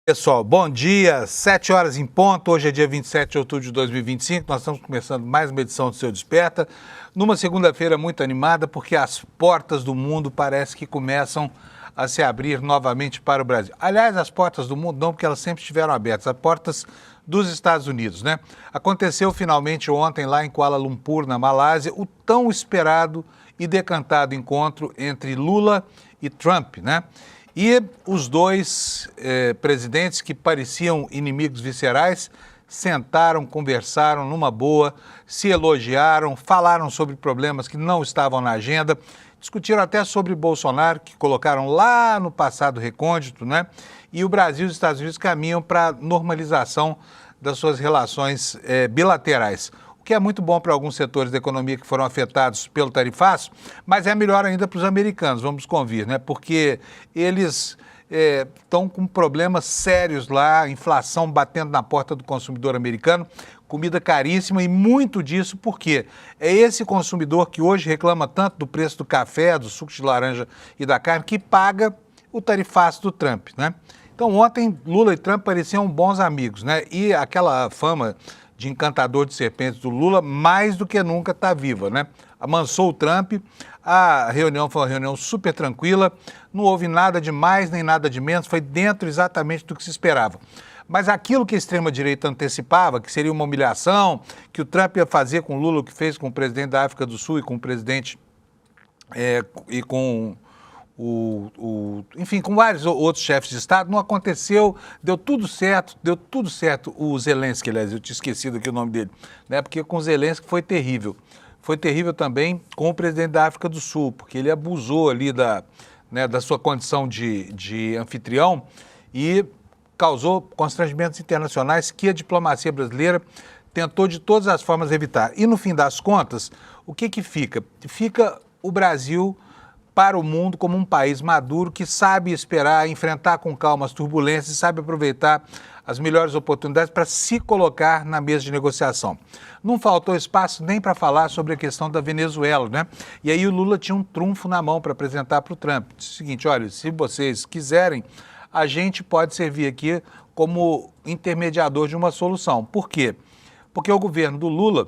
Pessoal, bom dia, 7 horas em ponto, hoje é dia 27 de outubro de 2025, nós estamos começando mais uma edição do Seu Desperta, numa segunda-feira muito animada, porque as portas do mundo parece que começam a se abrir novamente para o Brasil. Aliás, as portas do mundo não, porque elas sempre estiveram abertas, as portas dos Estados Unidos, né? Aconteceu finalmente ontem lá em Kuala Lumpur, na Malásia, o tão esperado e decantado encontro entre Lula e Trump, né? E os dois presidentes que pareciam inimigos viscerais sentaram, conversaram numa boa, se elogiaram, falaram sobre problemas que não estavam na agenda, discutiram até sobre Bolsonaro, que colocaram lá no passado recôndito, né? E o Brasil e os Estados Unidos caminham para a normalização das suas relações bilaterais. O que é muito bom para alguns setores da economia que foram afetados pelo tarifaço, mas é melhor ainda para os americanos, vamos convir, né? Porque eles estão com problemas sérios lá, inflação batendo na porta do consumidor americano, comida caríssima e muito disso porque é esse consumidor que hoje reclama tanto do preço do café, do suco de laranja e da carne, que paga o tarifaço do Trump, né? Então ontem Lula e Trump pareciam bons amigos, né? E aquela fama de encantador de serpentes do Lula, mais do que nunca está viva, né? Amansou o Trump, a reunião foi uma reunião super tranquila, não houve nada de mais nem nada de menos, foi dentro exatamente do que se esperava. Mas aquilo que a extrema-direita antecipava, que seria uma humilhação, que o Trump ia fazer com o Lula o que fez com o presidente da África do Sul e com o presidente e com enfim, com vários outros chefes de Estado, não aconteceu, deu tudo certo. O Zelensky, aliás, eu tinha esquecido aqui o nome dele, né? Porque com o Zelensky foi terrível. Foi terrível também com o presidente da África do Sul, porque ele abusou ali da sua condição de anfitrião e causou constrangimentos internacionais que a diplomacia brasileira tentou de todas as formas evitar. E no fim das contas, o que fica? Fica o Brasil para o mundo como um país maduro que sabe esperar, enfrentar com calma as turbulências e sabe aproveitar as melhores oportunidades para se colocar na mesa de negociação. Não faltou espaço nem para falar sobre a questão da Venezuela, né? E aí o Lula tinha um trunfo na mão para apresentar para o Trump. Disse o seguinte, olha, se vocês quiserem, a gente pode servir aqui como intermediador de uma solução. Por quê? Porque o governo do Lula,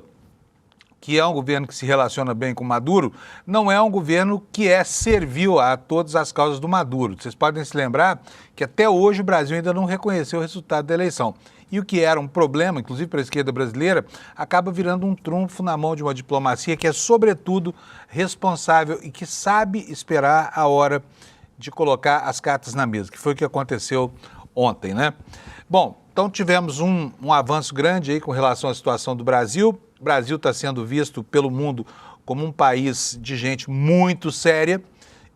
que é um governo que se relaciona bem com Maduro, não é um governo que é servil a todas as causas do Maduro. Vocês podem se lembrar que até hoje o Brasil ainda não reconheceu o resultado da eleição. E o que era um problema, inclusive para a esquerda brasileira, acaba virando um trunfo na mão de uma diplomacia que é, sobretudo, responsável e que sabe esperar a hora de colocar as cartas na mesa, que foi o que aconteceu ontem, né? Bom, então tivemos um avanço grande aí com relação à situação do Brasil. O Brasil está sendo visto pelo mundo como um país de gente muito séria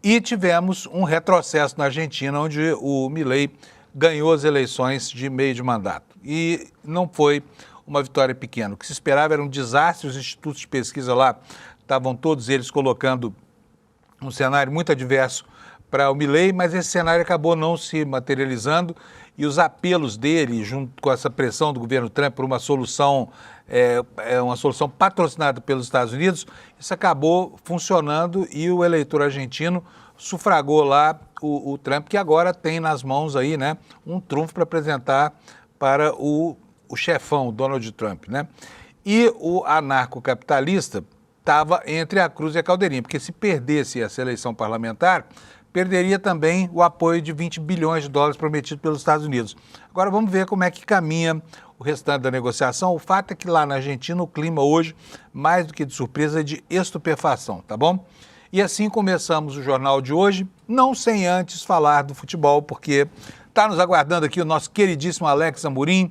e tivemos um retrocesso na Argentina, onde o Milei ganhou as eleições de meio de mandato. E não foi uma vitória pequena. O que se esperava era um desastre, os institutos de pesquisa lá estavam todos eles colocando um cenário muito adverso para o Milei, mas esse cenário acabou não se materializando e os apelos dele, junto com essa pressão do governo Trump por uma solução patrocinada pelos Estados Unidos, isso acabou funcionando e o eleitor argentino sufragou lá o Trump, que agora tem nas mãos aí, né, um trunfo para apresentar para o chefão, o Donald Trump, né? E o anarcocapitalista estava entre a cruz e a caldeirinha, porque se perdesse essa eleição parlamentar, perderia também o apoio de 20 bilhões de dólares prometido pelos Estados Unidos. Agora vamos ver como é que caminha o restante da negociação. O fato é que lá na Argentina o clima hoje, mais do que de surpresa, é de estupefação, tá bom? E assim começamos o jornal de hoje, não sem antes falar do futebol, porque está nos aguardando aqui o nosso queridíssimo Alex Amorim,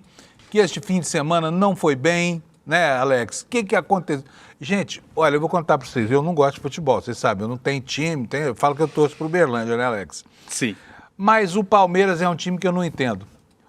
que este fim de semana não foi bem, né, Alex? O que aconteceu? Gente, olha, eu vou contar para vocês, eu não gosto de futebol, vocês sabem, eu não tenho time, eu falo que eu torço para o Uberlândia, né, Alex? Sim. Mas o Palmeiras é um time que eu não entendo.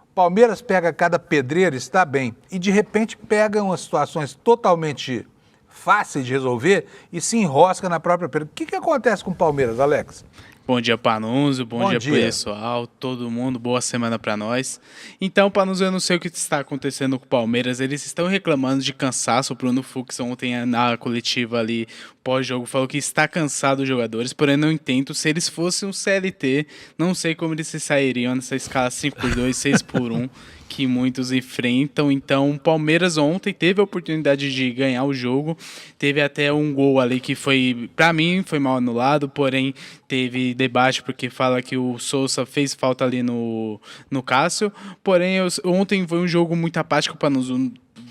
O Palmeiras pega cada pedreira, está bem, e de repente pega umas situações totalmente fáceis de resolver e se enrosca na própria pedreira. O que acontece com o Palmeiras, Alex? Bom dia, Panunzio. Bom dia, dia, pessoal. Todo mundo. Boa semana para nós. Então, Panunzio, eu não sei o que está acontecendo com o Palmeiras. Eles estão reclamando de cansaço. O Bruno Fux ontem na coletiva ali, pós-jogo, falou que está cansado os jogadores. Porém, não entendo. Se eles fossem um CLT, não sei como eles se sairiam nessa escala 5x2, 6x1. Que muitos enfrentam. Então, o Palmeiras ontem teve a oportunidade de ganhar o jogo. Teve até um gol ali que foi, para mim, foi mal anulado, porém teve debate porque fala que o Sousa fez falta ali no Cássio. Porém, ontem foi um jogo muito apático para nós.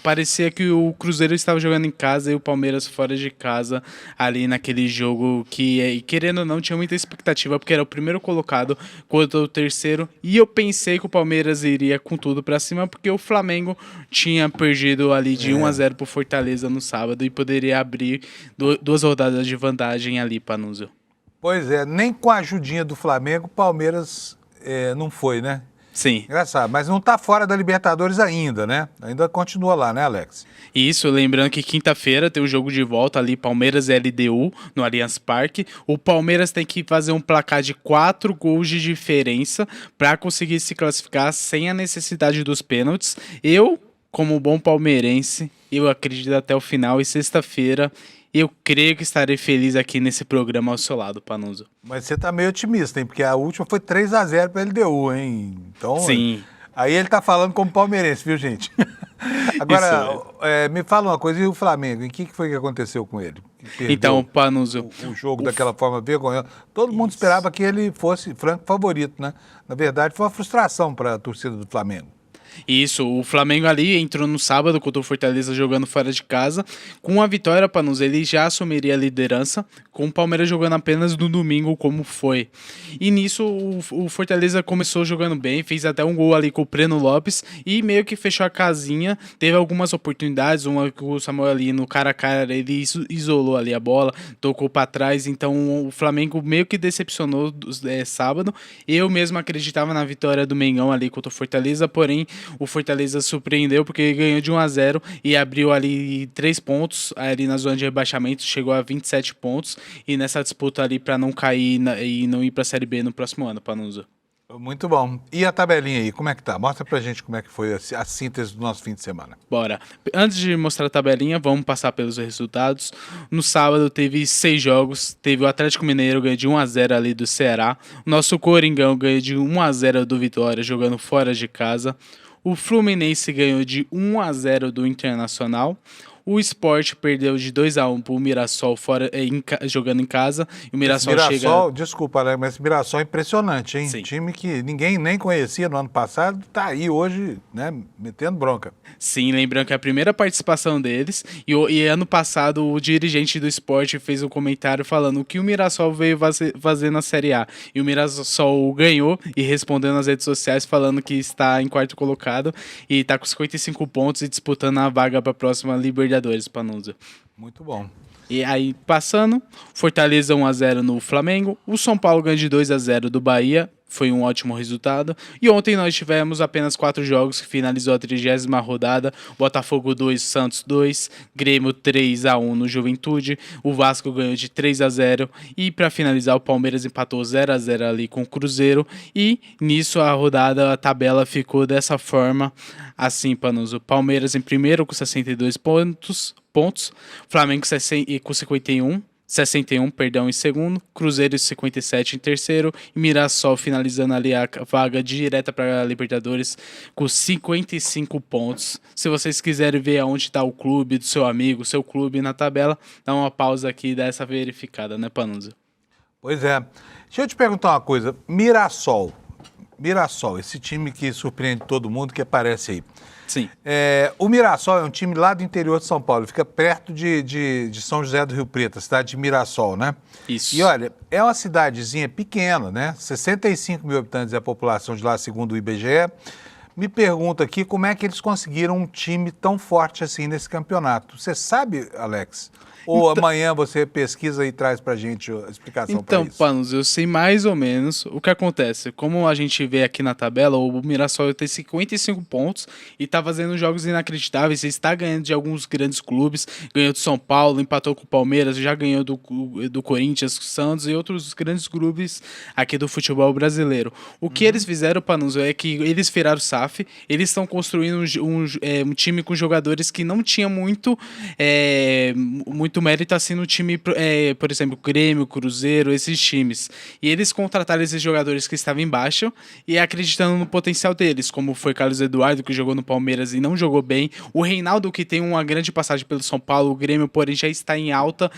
Parecia que o Cruzeiro estava jogando em casa e o Palmeiras fora de casa ali naquele jogo que, querendo ou não, tinha muita expectativa porque era o primeiro colocado contra o terceiro e eu pensei que o Palmeiras iria com tudo para cima porque o Flamengo tinha perdido ali de 1-0 pro Fortaleza no sábado e poderia abrir duas rodadas de vantagem ali, Panunzio. Pois é, nem com a ajudinha do Flamengo o Palmeiras não foi, né? Sim. Engraçado, mas não está fora da Libertadores ainda, né? Ainda continua lá, né, Alex? Isso, lembrando que quinta-feira tem o jogo de volta ali, Palmeiras e LDU, no Allianz Parque. O Palmeiras tem que fazer um placar de 4 gols de diferença para conseguir se classificar sem a necessidade dos pênaltis. Eu, como bom palmeirense, eu acredito até o final e sexta-feira eu creio que estarei feliz aqui nesse programa ao seu lado, Panunzio. Mas você tá meio otimista, hein? Porque a última foi 3-0 para a LDU, hein? Então, sim. Aí ele tá falando como palmeirense, viu, gente? Agora, me fala uma coisa, e o Flamengo? Em que foi que aconteceu com ele? Então, Panunzio... O jogo daquela forma vergonhosa. Todo mundo esperava que ele fosse franco favorito, né? Na verdade, foi uma frustração para a torcida do Flamengo. Isso, o Flamengo ali entrou no sábado contra o Fortaleza jogando fora de casa. Com a vitória, Panus, ele já assumiria a liderança, com o Palmeiras jogando apenas no domingo, como foi. E nisso, o Fortaleza começou jogando bem, fez até um gol ali com o Breno Lopes e meio que fechou a casinha. Teve algumas oportunidades, uma com o Samuel ali no cara a cara, ele isolou ali a bola, tocou para trás. Então o Flamengo meio que decepcionou sábado. Eu mesmo acreditava na vitória do Mengão ali contra o Fortaleza, porém o Fortaleza surpreendeu porque ganhou de 1-0 e abriu ali 3 pontos ali na zona de rebaixamento, chegou a 27 pontos e nessa disputa ali para não cair e não ir para a Série B no próximo ano, Panunzio. Muito bom. E a tabelinha aí, como é que tá? Mostra pra gente como é que foi a síntese do nosso fim de semana. Bora. Antes de mostrar a tabelinha, vamos passar pelos resultados. No sábado teve 6 jogos. Teve o Atlético Mineiro ganhando de 1-0 ali do Ceará. O nosso Coringão ganhou de 1-0 do Vitória, jogando fora de casa. O Fluminense ganhou de 1-0 do Internacional. O Sport perdeu de 2-1 pro Mirassol jogando em casa. E o Mirassol chega... Desculpa, né, mas esse Mirassol é impressionante, hein? Sim. Time que ninguém nem conhecia no ano passado, tá aí hoje, né, metendo bronca. Sim, lembrando que é a primeira participação deles. E ano passado o dirigente do Sport fez um comentário falando o que o Mirassol veio fazer na Série A. E o Mirassol ganhou e respondeu nas redes sociais falando que está em quarto colocado e está com 55 pontos e disputando a vaga para a próxima Libertadores, Panunzio. Muito bom. E aí, passando, Fortaleza 1-0 no Flamengo, o São Paulo ganha de 2-0 do Bahia, foi um ótimo resultado. E ontem nós tivemos apenas 4 jogos, que finalizou a 30ª rodada, Botafogo 2, Santos 2, Grêmio 3-1 no Juventude, o Vasco ganhou de 3-0 e para finalizar o Palmeiras empatou 0-0 ali com o Cruzeiro e nisso a tabela ficou dessa forma, assim, Panos, o Palmeiras em primeiro com 62 pontos, Flamengo com 61 em segundo, Cruzeiro 57 em terceiro e Mirassol finalizando ali a vaga direta para a Libertadores com 55 pontos. Se vocês quiserem ver aonde está o clube do seu amigo, seu clube na tabela, dá uma pausa aqui e dá essa verificada, né, Panunzio? Pois é. Deixa eu te perguntar uma coisa. Mirassol, esse time que surpreende todo mundo, que aparece aí. Sim. O Mirassol é um time lá do interior de São Paulo, fica perto de São José do Rio Preto, a cidade de Mirassol, né? Isso. E olha, é uma cidadezinha pequena, né? 65 mil habitantes é a população de lá, segundo o IBGE. Me pergunto aqui como é que eles conseguiram um time tão forte assim nesse campeonato. Você sabe, Alex? Ou amanhã você pesquisa e traz pra gente a explicação para Então, isso? Panos, eu sei mais ou menos o que acontece. Como a gente vê aqui na tabela, o Mirassol tem 55 pontos e tá fazendo jogos inacreditáveis. Ele está ganhando de alguns grandes clubes. Ganhou do São Paulo, empatou com o Palmeiras, já ganhou do Corinthians, Santos e outros grandes clubes aqui do futebol brasileiro. O que eles fizeram, Panos, é que eles viraram SAF. Eles estão construindo um time com jogadores que não tinha muito mérito assim no time, por exemplo, Grêmio, Cruzeiro, esses times. E eles contrataram esses jogadores que estavam embaixo e acreditando no potencial deles, como foi Carlos Eduardo, que jogou no Palmeiras e não jogou bem. O Reinaldo, que tem uma grande passagem pelo São Paulo, o Grêmio, porém, já está em alta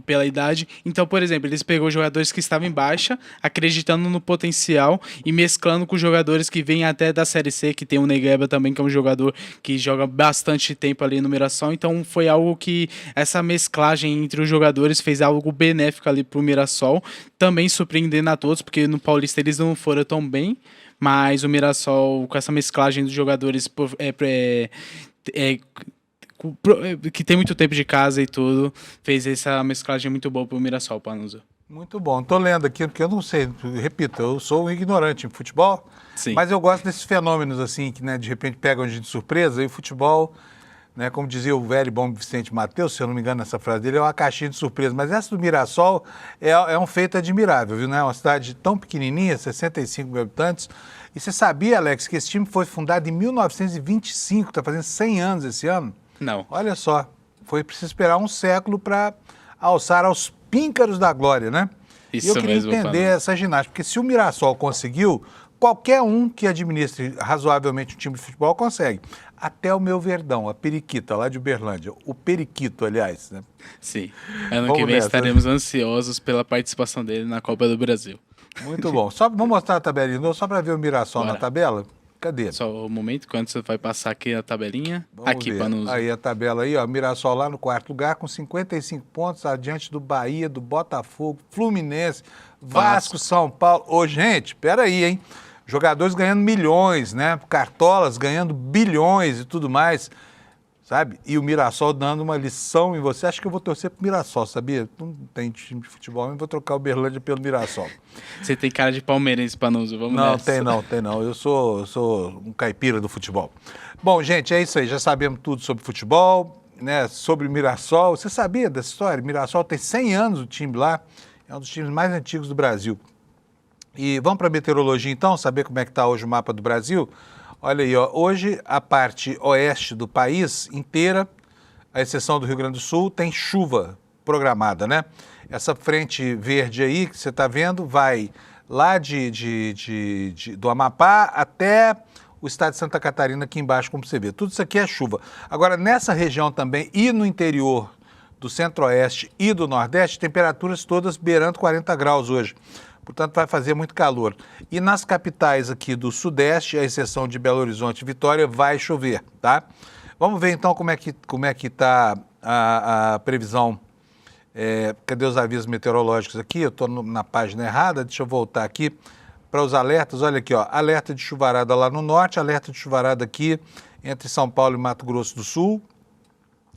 pela idade. Então, por exemplo, eles pegou jogadores que estavam em baixa, acreditando no potencial e mesclando com jogadores que vêm até da Série C, que tem o Negueba também, que é um jogador que joga bastante tempo ali no Mirassol. Então, foi algo que essa mesclagem entre os jogadores fez algo benéfico ali pro Mirassol, também surpreendendo a todos, porque no Paulista eles não foram tão bem, mas o Mirassol, com essa mesclagem dos jogadores que tem muito tempo de casa e tudo, fez essa mesclagem muito boa pro Mirassol, Panuso. Muito bom. Estou lendo aqui, porque eu não sei, repito, eu sou um ignorante em futebol, Sim. mas eu gosto desses fenômenos assim, que de repente pegam a gente de surpresa, e o futebol, como dizia o velho e bom Vicente Mateus, se eu não me engano nessa frase dele, é uma caixinha de surpresa. Mas essa do Mirassol é um feito admirável, viu? É uma cidade tão pequenininha, 65 mil habitantes. E você sabia, Alex, que esse time foi fundado em 1925, está fazendo 100 anos esse ano? Não. Olha só, foi preciso esperar um século para alçar aos píncaros da glória, né? Isso e eu queria mesmo, entender essa ginástica, porque se o Mirassol conseguiu, qualquer um que administre razoavelmente um time de futebol consegue. Até o meu Verdão, a Periquita, lá de Uberlândia. O Periquito, aliás, né? Sim. Ano Vamos que vem nessa. estaremos ansiosos pela participação dele na Copa do Brasil. Muito bom. Vamos mostrar a tabelinha, só para ver o Mirassol Bora. na tabela? Cadê? Só um momento, quando você vai passar aqui a tabelinha. Vamos aqui, ver. Panuso. Aí a tabela aí, ó, Mirassol lá no quarto lugar com 55 pontos, adiante do Bahia, do Botafogo, Fluminense, Vasco, São Paulo. Ô, gente, peraí, hein? Jogadores ganhando milhões, né? Cartolas ganhando bilhões e tudo mais, sabe? E o Mirassol dando uma lição em você. Acho que eu vou torcer pro Mirassol, sabia? Não tem time de futebol, eu vou trocar o Uberlândia pelo Mirassol. Você tem cara de palmeirense, Panuso. Vamos Não, nessa. tem não. Eu sou um caipira do futebol. Bom, gente, é isso aí. Já sabemos tudo sobre futebol, né? Sobre o Mirassol. Você sabia dessa história? Mirassol tem 100 anos o time lá. É um dos times mais antigos do Brasil. E vamos para a meteorologia então, saber como é que está hoje o mapa do Brasil? Olha aí, ó, hoje a parte oeste do país inteira, à exceção do Rio Grande do Sul, tem chuva programada, né? Essa frente verde aí que você está vendo vai lá do Amapá até o estado de Santa Catarina aqui embaixo, como você vê. Tudo isso aqui é chuva. Agora, nessa região também e no interior do centro-oeste e do nordeste, temperaturas todas beirando 40 graus hoje. Portanto, vai fazer muito calor. E nas capitais aqui do sudeste, à exceção de Belo Horizonte e Vitória, vai chover, tá? Vamos ver então como é que está a previsão. Cadê os avisos meteorológicos aqui? Eu estou na página errada, deixa eu voltar aqui para os alertas. Olha aqui, ó, alerta de chuvarada lá no norte, alerta de chuvarada aqui entre São Paulo e Mato Grosso do Sul.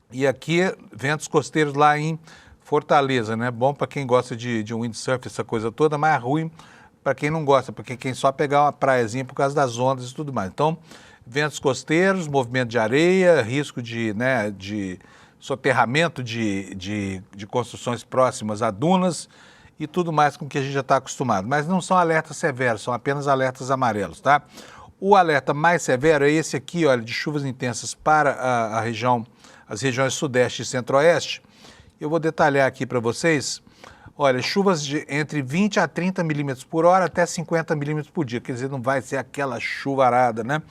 E aqui, ventos costeiros lá em Fortaleza, né? Bom para quem gosta de windsurf, essa coisa toda, mas ruim para quem não gosta, porque quem só pegar uma praiazinha por causa das ondas e tudo mais. Então, ventos costeiros, movimento de areia, risco de soterramento de construções próximas a dunas e tudo mais com que a gente já está acostumado. Mas não são alertas severos, são apenas alertas amarelos, tá? O alerta mais severo é esse aqui, olha, de chuvas intensas para as regiões sudeste e centro-oeste. Eu vou detalhar aqui para vocês. Olha, chuvas de entre 20 a 30 milímetros por hora até 50 milímetros por dia. Quer dizer, não vai ser aquela chuvarada, né?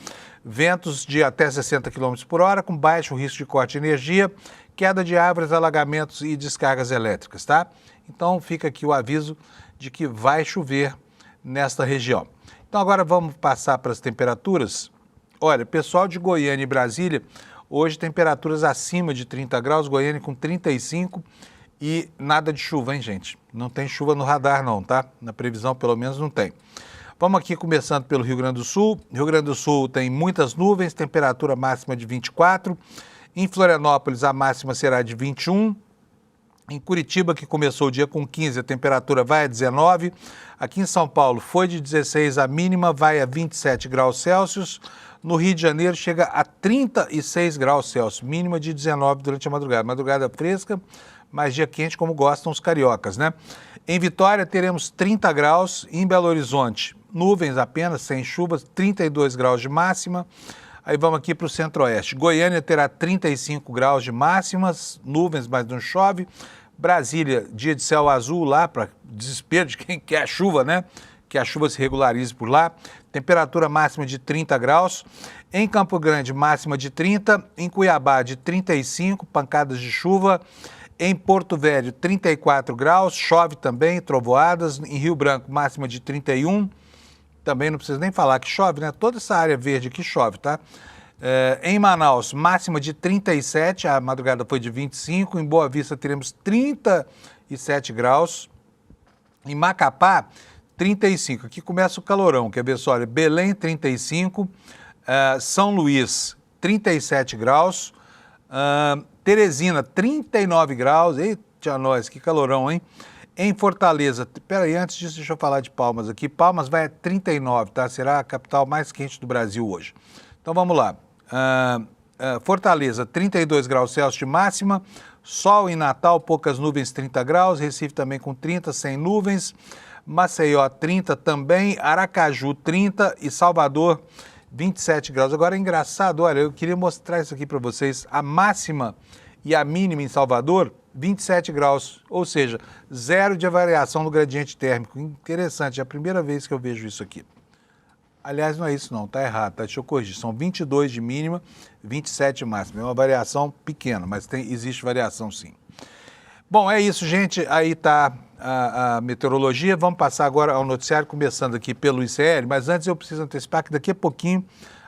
Ventos de até 60 quilômetros por hora, com baixo risco de corte de energia, queda de árvores, alagamentos e descargas elétricas, tá? Então, fica aqui o aviso de que vai chover nesta região. Então, agora vamos passar para as temperaturas. Olha, pessoal de Goiânia e Brasília, hoje temperaturas acima de 30 graus, Goiânia com 35 e nada de chuva, hein, gente? Não tem chuva no radar não, tá? Na previsão, pelo menos, não tem. Vamos aqui começando pelo Rio Grande do Sul. Rio Grande do Sul tem muitas nuvens, temperatura máxima de 24. Em Florianópolis, a máxima será de 21. Em Curitiba, que começou o dia com 15, a temperatura vai a 19. Aqui em São Paulo foi de 16 a mínima, vai a 27 graus Celsius. No Rio de Janeiro chega a 36 graus Celsius, mínima de 19 durante a madrugada. Madrugada fresca, mas dia quente como gostam os cariocas, né? Em Vitória teremos 30 graus, em Belo Horizonte nuvens apenas, sem chuvas, 32 graus de máxima. Aí vamos aqui para o centro-oeste. Goiânia terá 35 graus de máximas, nuvens, mas não chove. Brasília, dia de céu azul lá, para desespero de quem quer a chuva, né? Que a chuva se regularize por lá. Temperatura máxima de 30 graus. Em Campo Grande, máxima de 30. Em Cuiabá, de 35, pancadas de chuva. Em Porto Velho, 34 graus, chove também, trovoadas. Em Rio Branco, máxima de 31. Também não precisa nem falar que chove, né? Toda essa área verde aqui chove, tá? Em Manaus, máxima de 37, a madrugada foi de 25. Em Boa Vista teremos 37 graus. Em Macapá, 35. Aqui começa o calorão, quer ver só? Olha, Belém, 35. São Luís, 37 graus. Teresina, 39 graus. Eita, nós, que calorão, hein? Em Fortaleza, peraí, antes disso, deixa eu falar de Palmas aqui. Palmas vai a 39, tá? Será a capital mais quente do Brasil hoje. Então vamos lá. Fortaleza, 32 graus Celsius de máxima. Sol em Natal, poucas nuvens, 30 graus. Recife também com 30, sem nuvens. Maceió, 30 também. Aracaju, 30 e Salvador, 27 graus. Agora é engraçado, olha, eu queria mostrar isso aqui para vocês. A máxima e a mínima em Salvador, 27 graus, ou seja, zero de variação no gradiente térmico. Interessante, é a primeira vez que eu vejo isso aqui. Aliás, não é isso não, tá errado, tá? Deixa eu corrigir. São 22 de mínima, 27 de máxima. É uma variação pequena, mas existe variação sim. Bom, é isso, gente. Aí tá a meteorologia. Vamos passar agora ao noticiário, começando aqui pelo ICL, mas antes eu preciso antecipar que daqui a pouquinho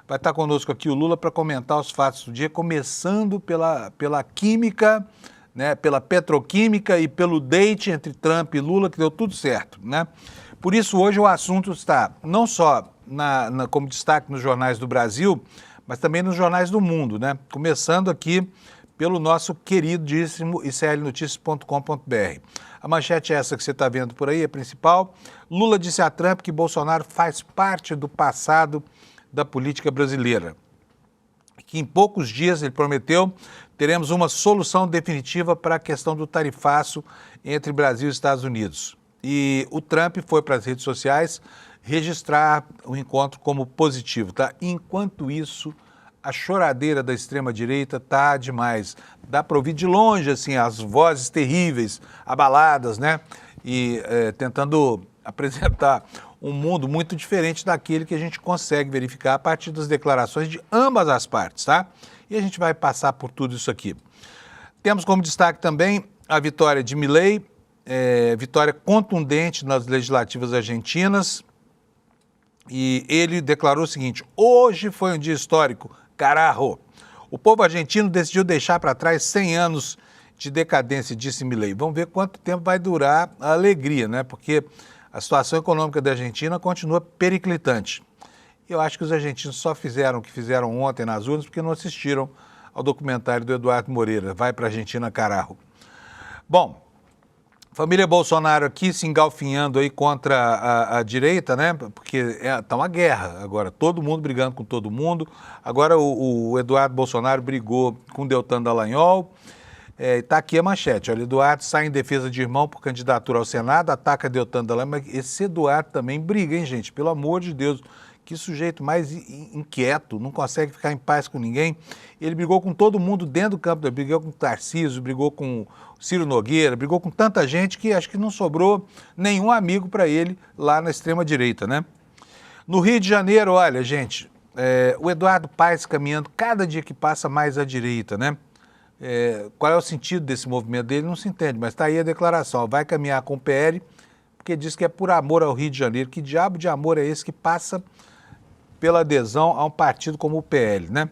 vai estar conosco aqui o Lula para comentar os fatos do dia, começando pela química, né, pela petroquímica e pelo date entre Trump e Lula, que deu tudo certo, né? Por isso, hoje o assunto está não só como destaque nos jornais do Brasil, mas também nos jornais do mundo, né? Começando aqui pelo nosso queridíssimo iclnoticias.com.br. A manchete é essa que você está vendo por aí, a principal. Lula disse a Trump que Bolsonaro faz parte do passado da política brasileira. Que em poucos dias, ele prometeu, teremos uma solução definitiva para a questão do tarifaço entre Brasil e Estados Unidos. E o Trump foi para as redes sociais registrar o encontro como positivo, tá? Enquanto isso, a choradeira da extrema-direita tá demais. Dá para ouvir de longe, assim, as vozes terríveis, abaladas, né? E tentando apresentar um mundo muito diferente daquele que a gente consegue verificar a partir das declarações de ambas as partes, tá? E a gente vai passar por tudo isso aqui. Temos como destaque também a vitória de Milei, vitória contundente nas legislativas argentinas, e ele declarou o seguinte: hoje foi um dia histórico, carajo. O povo argentino decidiu deixar para trás 100 anos de decadência, disse Milei. Vamos ver quanto tempo vai durar a alegria, né? Porque a situação econômica da Argentina continua periclitante. Eu acho que os argentinos só fizeram o que fizeram ontem nas urnas porque não assistiram ao documentário do Eduardo Moreira, Vai para a Argentina, carajo. Bom, família Bolsonaro aqui se engalfinhando aí contra a direita, né? Porque tá uma guerra agora, todo mundo brigando com todo mundo. Agora o Eduardo Bolsonaro brigou com o Deltan Dallagnol. Está aqui a manchete, olha, Eduardo sai em defesa de irmão por candidatura ao Senado, ataca Deltan Dallagnol, mas esse Eduardo também briga, hein, gente? Pelo amor de Deus, que sujeito mais inquieto, não consegue ficar em paz com ninguém. Ele brigou com todo mundo dentro do campo, brigou com o Tarcísio, brigou com o Ciro Nogueira, brigou com tanta gente que acho que não sobrou nenhum amigo para ele lá na extrema-direita, né? No Rio de Janeiro, olha, gente, o Eduardo Paes caminhando cada dia que passa mais à direita, né? Qual é o sentido desse movimento dele? Não se entende, mas está aí a declaração. Vai caminhar com o PL, porque diz que é por amor ao Rio de Janeiro. Que diabo de amor é esse que passa pela adesão a um partido como o PL, né?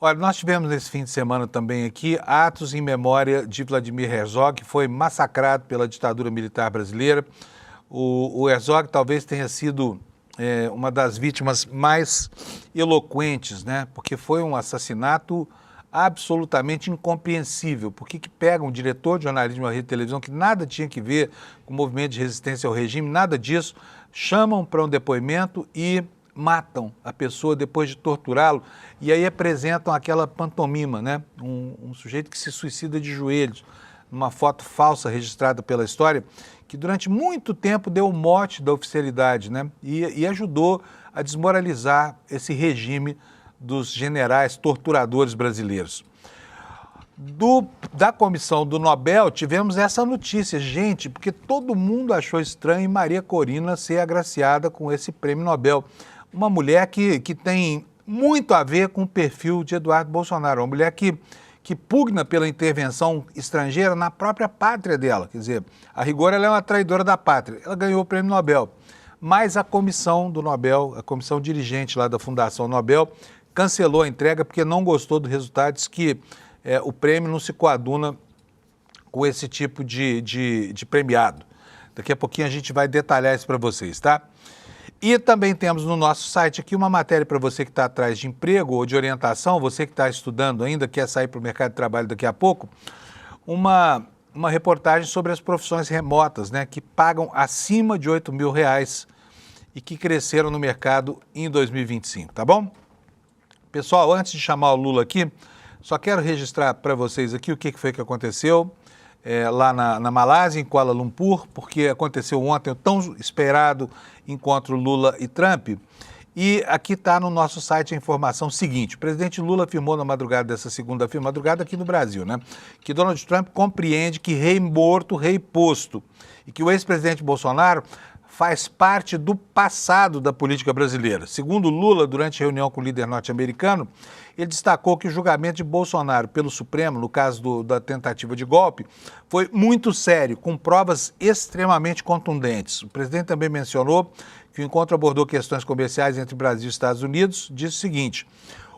Olha, nós tivemos nesse fim de semana também aqui atos em memória de Vladimir Herzog, que foi massacrado pela ditadura militar brasileira. O Herzog talvez tenha sido uma das vítimas mais eloquentes, né? Porque foi um assassinato absolutamente incompreensível. Por que pegam um diretor de jornalismo de uma rede de televisão que nada tinha que ver com o movimento de resistência ao regime, nada disso, chamam para um depoimento e matam a pessoa depois de torturá-lo e aí apresentam aquela pantomima, né? Um sujeito que se suicida de joelhos, numa foto falsa registrada pela história, que durante muito tempo deu o mote da oficialidade, né? E ajudou a desmoralizar esse regime dos generais torturadores brasileiros. Da comissão do Nobel, tivemos essa notícia, gente, porque todo mundo achou estranho Maria Corina ser agraciada com esse prêmio Nobel. Uma mulher que tem muito a ver com o perfil de Eduardo Bolsonaro, uma mulher que pugna pela intervenção estrangeira na própria pátria dela. Quer dizer, a rigor ela é uma traidora da pátria. Ela ganhou o prêmio Nobel. Mas a comissão do Nobel, a comissão dirigente lá da Fundação Nobel, cancelou a entrega porque não gostou do resultado, diz que o prêmio não se coaduna com esse tipo de premiado. Daqui a pouquinho a gente vai detalhar isso para vocês, tá? E também temos no nosso site aqui uma matéria para você que está atrás de emprego ou de orientação, você que está estudando ainda, quer sair para o mercado de trabalho daqui a pouco, uma reportagem sobre as profissões remotas, né, que pagam acima de R$8.000 e que cresceram no mercado em 2025, tá bom? Pessoal, antes de chamar o Lula aqui, só quero registrar para vocês aqui o que foi que aconteceu lá na Malásia, em Kuala Lumpur, porque aconteceu ontem o tão esperado encontro Lula e Trump. E aqui está no nosso site a informação seguinte: o presidente Lula afirmou na madrugada dessa segunda-feira, madrugada aqui no Brasil, né, que Donald Trump compreende que rei morto, rei posto, e que o ex-presidente Bolsonaro faz parte do passado da política brasileira. Segundo Lula, durante reunião com o líder norte-americano, ele destacou que o julgamento de Bolsonaro pelo Supremo, no caso da tentativa de golpe, foi muito sério, com provas extremamente contundentes. O presidente também mencionou que o encontro abordou questões comerciais entre Brasil e Estados Unidos. Disse o seguinte: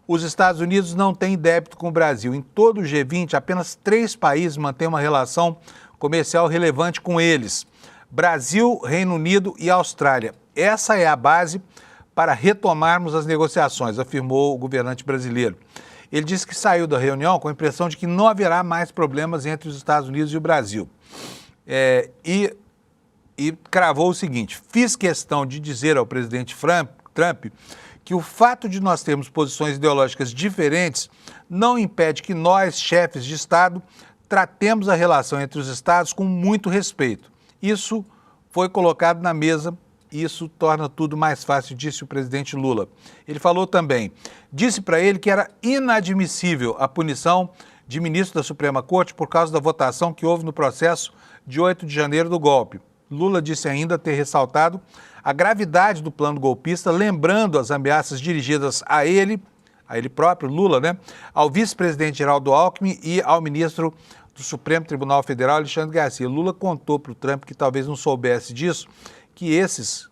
os Estados Unidos não têm débito com o Brasil. Em todo o G20, apenas 3 países mantêm uma relação comercial relevante com eles: Brasil, Reino Unido e Austrália. Essa é a base para retomarmos as negociações, afirmou o governante brasileiro. Ele disse que saiu da reunião com a impressão de que não haverá mais problemas entre os Estados Unidos e o Brasil. E cravou o seguinte: fiz questão de dizer ao presidente Trump que o fato de nós termos posições ideológicas diferentes não impede que nós, chefes de Estado, tratemos a relação entre os Estados com muito respeito. Isso foi colocado na mesa e isso torna tudo mais fácil, disse o presidente Lula. Ele falou também, disse para ele que era inadmissível a punição de ministro da Suprema Corte por causa da votação que houve no processo de 8 de janeiro do golpe. Lula disse ainda ter ressaltado a gravidade do plano golpista, lembrando as ameaças dirigidas a ele próprio, Lula, né, ao vice-presidente Geraldo Alckmin e ao ministro do Supremo Tribunal Federal, Alexandre Garcia. Lula contou para o Trump, que talvez não soubesse disso, que esses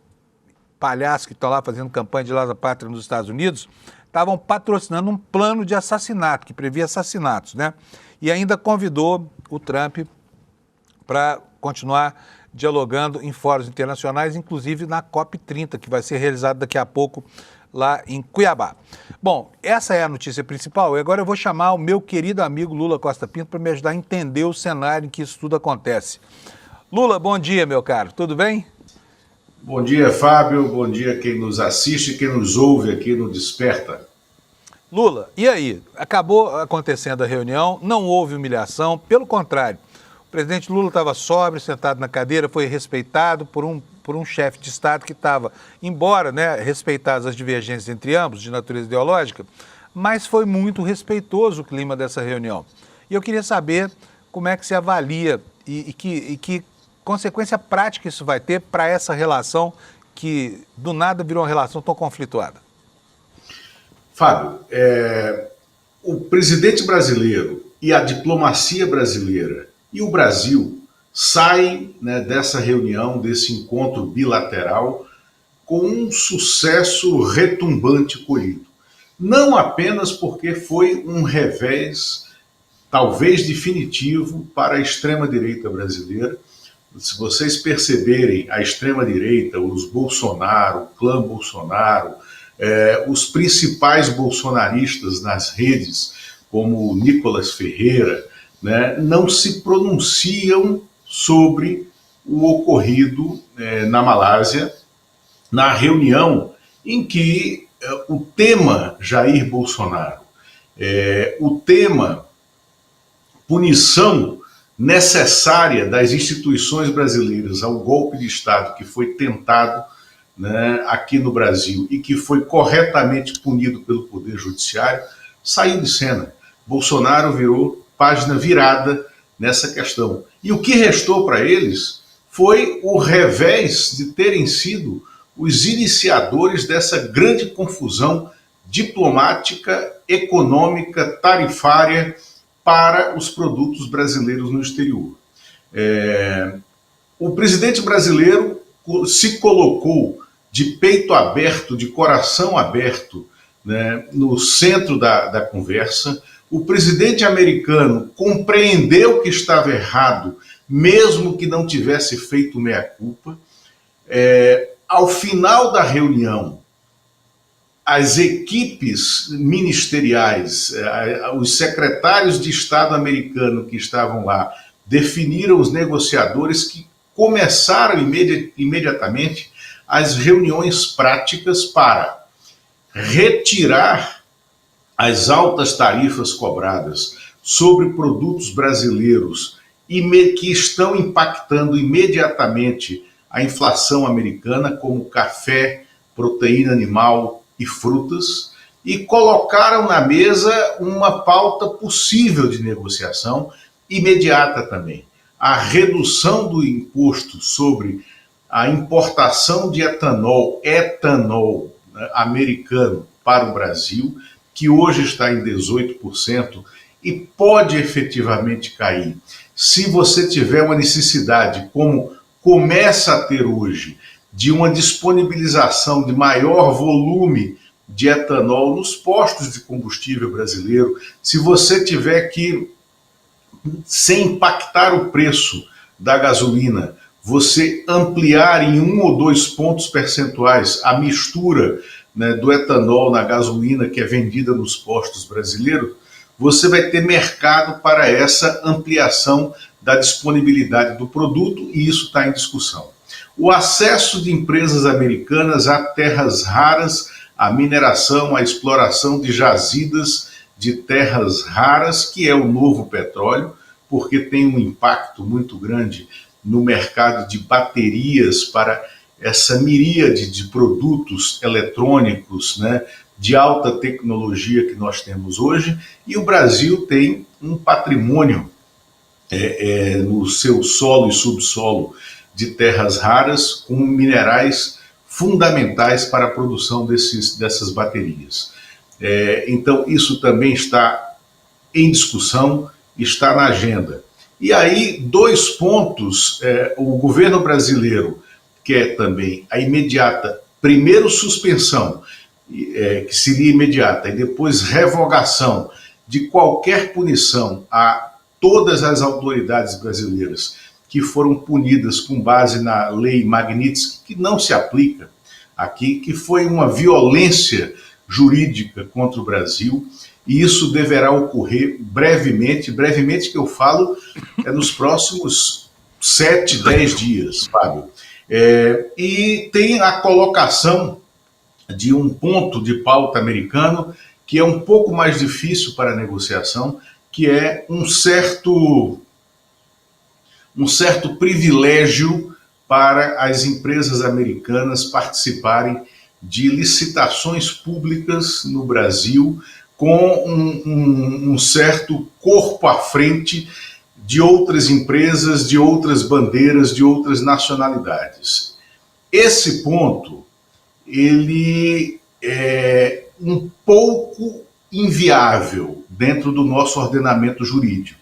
palhaços que estão lá fazendo campanha de Lesa Pátria nos Estados Unidos estavam patrocinando um plano de assassinato, que previa assassinatos, né? E ainda convidou o Trump para continuar dialogando em fóruns internacionais, inclusive na COP30, que vai ser realizada daqui a pouco lá em Cuiabá. Bom, essa é a notícia principal e agora eu vou chamar o meu querido amigo Lula Costa Pinto para me ajudar a entender o cenário em que isso tudo acontece. Lula, bom dia, meu caro, tudo bem? Bom dia, Fábio, bom dia quem nos assiste, quem nos ouve aqui no Desperta. Lula, e aí? Acabou acontecendo a reunião, não houve humilhação, pelo contrário, o presidente Lula estava sóbrio, sentado na cadeira, foi respeitado por um chefe de Estado que estava, embora, né, respeitadas as divergências entre ambos, de natureza ideológica, mas foi muito respeitoso o clima dessa reunião. E eu queria saber como é que se avalia e que consequência prática isso vai ter para essa relação que do nada virou uma relação tão conflituada. Fábio, o presidente brasileiro e a diplomacia brasileira e o Brasil saem, né, dessa reunião, desse encontro bilateral, com um sucesso retumbante colhido. Não apenas porque foi um revés, talvez definitivo, para a extrema-direita brasileira. Se vocês perceberem, a extrema-direita, os Bolsonaro, o clã Bolsonaro, os principais bolsonaristas nas redes como o Nicolas Ferreira, né, não se pronunciam sobre o ocorrido na Malásia, na reunião em que o tema Jair Bolsonaro, o tema punição necessária das instituições brasileiras ao golpe de Estado que foi tentado, né, aqui no Brasil e que foi corretamente punido pelo Poder Judiciário, saiu de cena. Bolsonaro virou página virada nessa questão. E o que restou para eles foi o revés de terem sido os iniciadores dessa grande confusão diplomática, econômica, tarifária para os produtos brasileiros no exterior. O presidente brasileiro se colocou de peito aberto, de coração aberto, né, no centro da conversa. O presidente americano compreendeu que estava errado, mesmo que não tivesse feito meia-culpa. Ao final da reunião, as equipes ministeriais, os secretários de Estado americano que estavam lá, definiram os negociadores que começaram imediatamente as reuniões práticas para retirar as altas tarifas cobradas sobre produtos brasileiros que estão impactando imediatamente a inflação americana, como café, proteína animal e frutas, e colocaram na mesa uma pauta possível de negociação imediata também. A redução do imposto sobre a importação de etanol, né, americano para o Brasil, que hoje está em 18% e pode efetivamente cair. Se você tiver uma necessidade, como começa a ter hoje, de uma disponibilização de maior volume de etanol nos postos de combustível brasileiro, se você tiver que, sem impactar o preço da gasolina, você ampliar em 1 ou 2 pontos percentuais a mistura, né, do etanol na gasolina que é vendida nos postos brasileiros, você vai ter mercado para essa ampliação da disponibilidade do produto, e isso está em discussão. O acesso de empresas americanas a terras raras, a mineração, a exploração de jazidas de terras raras, que é o novo petróleo, porque tem um impacto muito grande no mercado de baterias para essa miríade de produtos eletrônicos, né, de alta tecnologia que nós temos hoje, e o Brasil tem um patrimônio no seu solo e subsolo de terras raras com minerais fundamentais para a produção dessas baterias. Então, isso também está em discussão, está na agenda. E aí, 2 pontos, o governo brasileiro quer também a imediata, primeiro suspensão, que seria imediata, e depois revogação de qualquer punição a todas as autoridades brasileiras que foram punidas com base na lei Magnitsky, que não se aplica aqui, que foi uma violência jurídica contra o Brasil, e isso deverá ocorrer brevemente que eu falo nos próximos 7, 10 dias, Fábio. E tem a colocação de um ponto de pauta americano que é um pouco mais difícil para a negociação, que é um certo privilégio para as empresas americanas participarem de licitações públicas no Brasil com um certo corpo à frente de outras empresas, de outras bandeiras, de outras nacionalidades. Esse ponto, ele é um pouco inviável dentro do nosso ordenamento jurídico.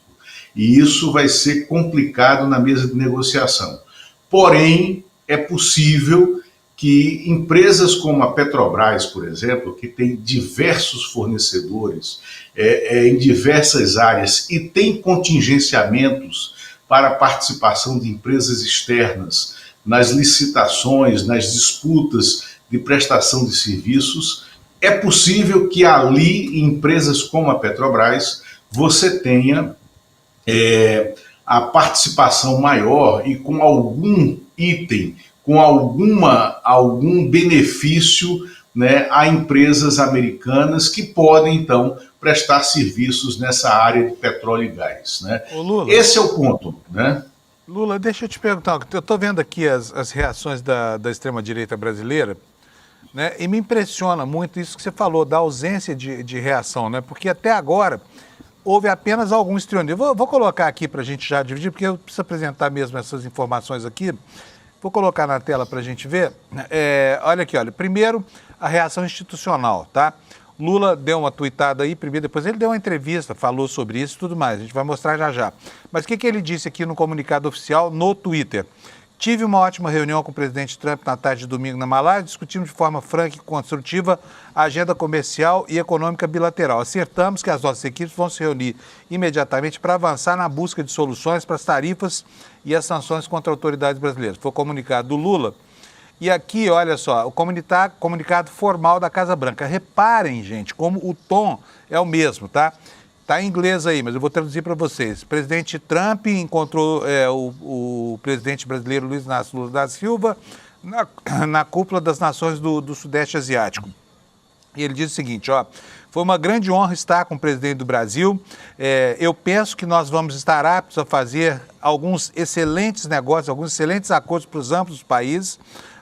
E isso vai ser complicado na mesa de negociação. Porém, é possível que empresas como a Petrobras, por exemplo, que tem diversos fornecedores em diversas áreas e tem contingenciamentos para a participação de empresas externas nas licitações, nas disputas de prestação de serviços, é possível que ali, em empresas como a Petrobras, você tenha a participação maior e com algum item, com algum benefício, né, a empresas americanas que podem, então, prestar serviços nessa área de petróleo e gás. Né? Ô, Lula, esse é o ponto. Né? Lula, deixa eu te perguntar, eu estou vendo aqui as reações da extrema-direita brasileira, né, e me impressiona muito isso que você falou, da ausência de reação, né, porque até agora houve apenas algum estrionismo. Vou colocar aqui para a gente já dividir, porque eu preciso apresentar mesmo essas informações aqui. Vou colocar na tela para a gente ver. Olha aqui, olha. Primeiro, a reação institucional, tá? Lula deu uma tuitada aí, primeiro, depois ele deu uma entrevista, falou sobre isso e tudo mais. A gente vai mostrar já já. Mas o que ele disse aqui no comunicado oficial no Twitter? Tive uma ótima reunião com o presidente Trump na tarde de domingo na Malásia, discutimos de forma franca e construtiva a agenda comercial e econômica bilateral. Acertamos que as nossas equipes vão se reunir imediatamente para avançar na busca de soluções para as tarifas e as sanções contra autoridades brasileiras. Foi o comunicado do Lula. E aqui, olha só, o comunicado formal da Casa Branca. Reparem, gente, como o tom é o mesmo, tá? Está em inglês aí, mas eu vou traduzir para vocês. O presidente Trump encontrou o presidente brasileiro Luiz Inácio Lula da Silva na cúpula das nações do Sudeste Asiático. E ele diz o seguinte, ó, foi uma grande honra estar com o presidente do Brasil. Eu penso que nós vamos estar aptos a fazer alguns excelentes negócios, alguns excelentes acordos para os amplos países.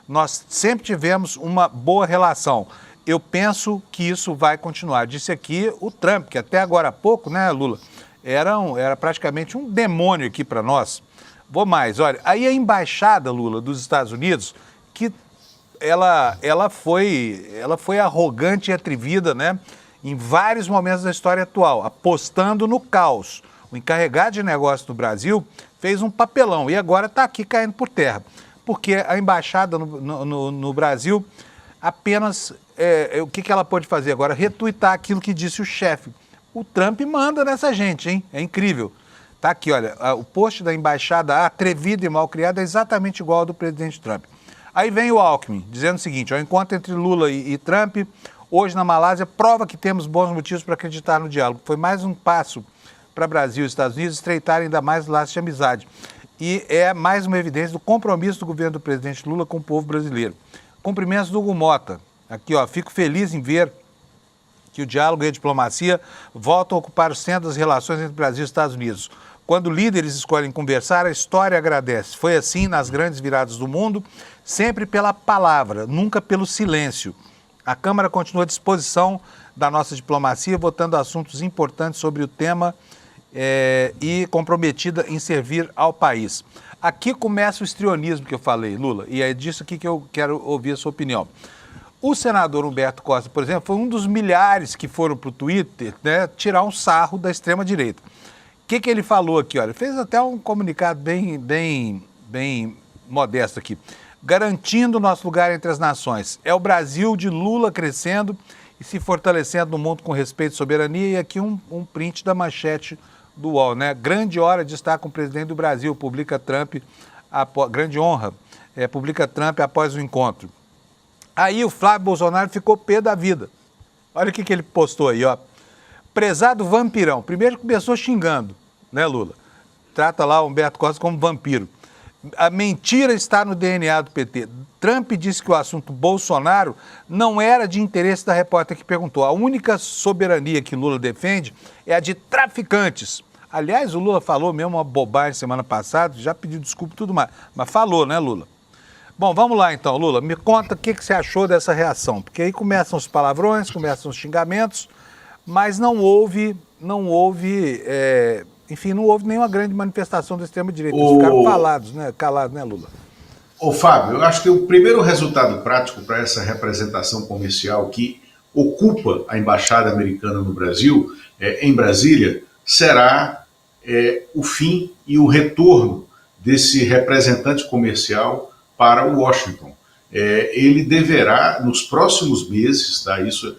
Nós sempre tivemos uma boa relação. Eu penso que isso vai continuar. Disse aqui o Trump, que até agora há pouco, né, Lula, era praticamente um demônio aqui para nós. Vou mais, olha, aí a embaixada, Lula, dos Estados Unidos, que ela foi arrogante e atrevida, né, em vários momentos da história atual, apostando no caos. O encarregado de negócios do Brasil fez um papelão e agora está aqui caindo por terra, porque a embaixada no Brasil apenas, o que ela pode fazer agora? Retuitar aquilo que disse o chefe. O Trump manda nessa gente, hein? É incrível. Tá aqui, olha, o post da embaixada atrevido e mal criado é exatamente igual ao do presidente Trump. Aí vem o Alckmin, dizendo o seguinte, o encontro entre Lula e Trump, hoje na Malásia, prova que temos bons motivos para acreditar no diálogo. Foi mais um passo para Brasil e Estados Unidos estreitarem ainda mais laços de amizade. E é mais uma evidência do compromisso do governo do presidente Lula com o povo brasileiro. Cumprimentos do Hugo Mota. Aqui, ó, fico feliz em ver que o diálogo e a diplomacia voltam a ocupar o centro das relações entre Brasil e Estados Unidos. Quando líderes escolhem conversar, a história agradece. Foi assim nas grandes viradas do mundo, sempre pela palavra, nunca pelo silêncio. A Câmara continua à disposição da nossa diplomacia, votando assuntos importantes sobre o tema e comprometida em servir ao país. Aqui começa o histrionismo que eu falei, Lula, e é disso aqui que eu quero ouvir a sua opinião. O senador Humberto Costa, por exemplo, foi um dos milhares que foram para o Twitter, né, tirar um sarro da extrema-direita. O que ele falou aqui? Olha, fez até um comunicado bem modesto aqui. Garantindo nosso lugar entre as nações. É o Brasil de Lula crescendo e se fortalecendo no mundo com respeito e soberania. E aqui um print da manchete do UOL, né? Grande hora de estar com o presidente do Brasil, publica Trump, grande honra, publica Trump após o encontro. Aí o Flávio Bolsonaro ficou pé da vida. Olha o que ele postou aí, ó. Prezado vampirão. Primeiro começou xingando, né, Lula? Trata lá o Humberto Costa como vampiro. A mentira está no DNA do PT. Trump disse que o assunto Bolsonaro não era de interesse da repórter que perguntou. A única soberania que Lula defende é a de traficantes. Aliás, o Lula falou mesmo uma bobagem semana passada, já pediu desculpa e tudo mais. Mas falou, né, Lula? Bom, vamos lá então, Lula. Me conta o que você achou dessa reação. Porque aí começam os palavrões, começam os xingamentos, mas não houve nenhuma grande manifestação da extrema-direita. Eles ficaram calados, né, Lula? Ô, Fábio, eu acho que o primeiro resultado prático para essa representação comercial que ocupa a Embaixada Americana no Brasil, em Brasília, será o fim e o retorno desse representante comercial para Washington. Ele deverá, nos próximos meses, tá, isso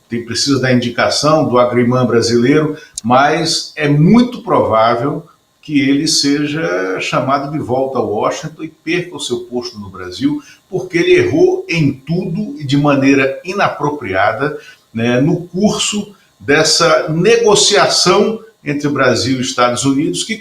precisa da indicação do agrimã brasileiro, mas é muito provável que ele seja chamado de volta a Washington e perca o seu posto no Brasil, porque ele errou em tudo e de maneira inapropriada, né, no curso dessa negociação entre Brasil e Estados Unidos, que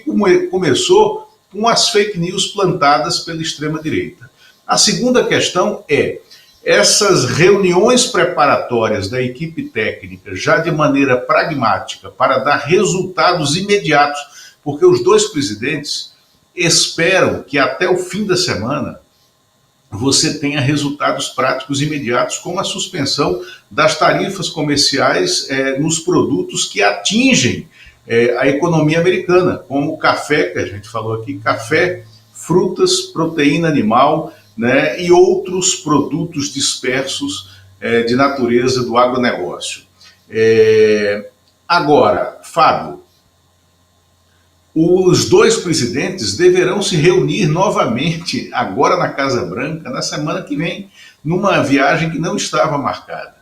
começou com as fake news plantadas pela extrema-direita. A segunda questão é essas reuniões preparatórias da equipe técnica, já de maneira pragmática, para dar resultados imediatos, porque os dois presidentes esperam que até o fim da semana você tenha resultados práticos imediatos, como a suspensão das tarifas comerciais nos produtos que atingem a economia americana, como o café, que a gente falou aqui, café, frutas, proteína animal, né, e outros produtos dispersos de natureza do agronegócio. Agora, Fábio, os dois presidentes deverão se reunir novamente agora na Casa Branca na semana que vem, numa viagem que não estava marcada.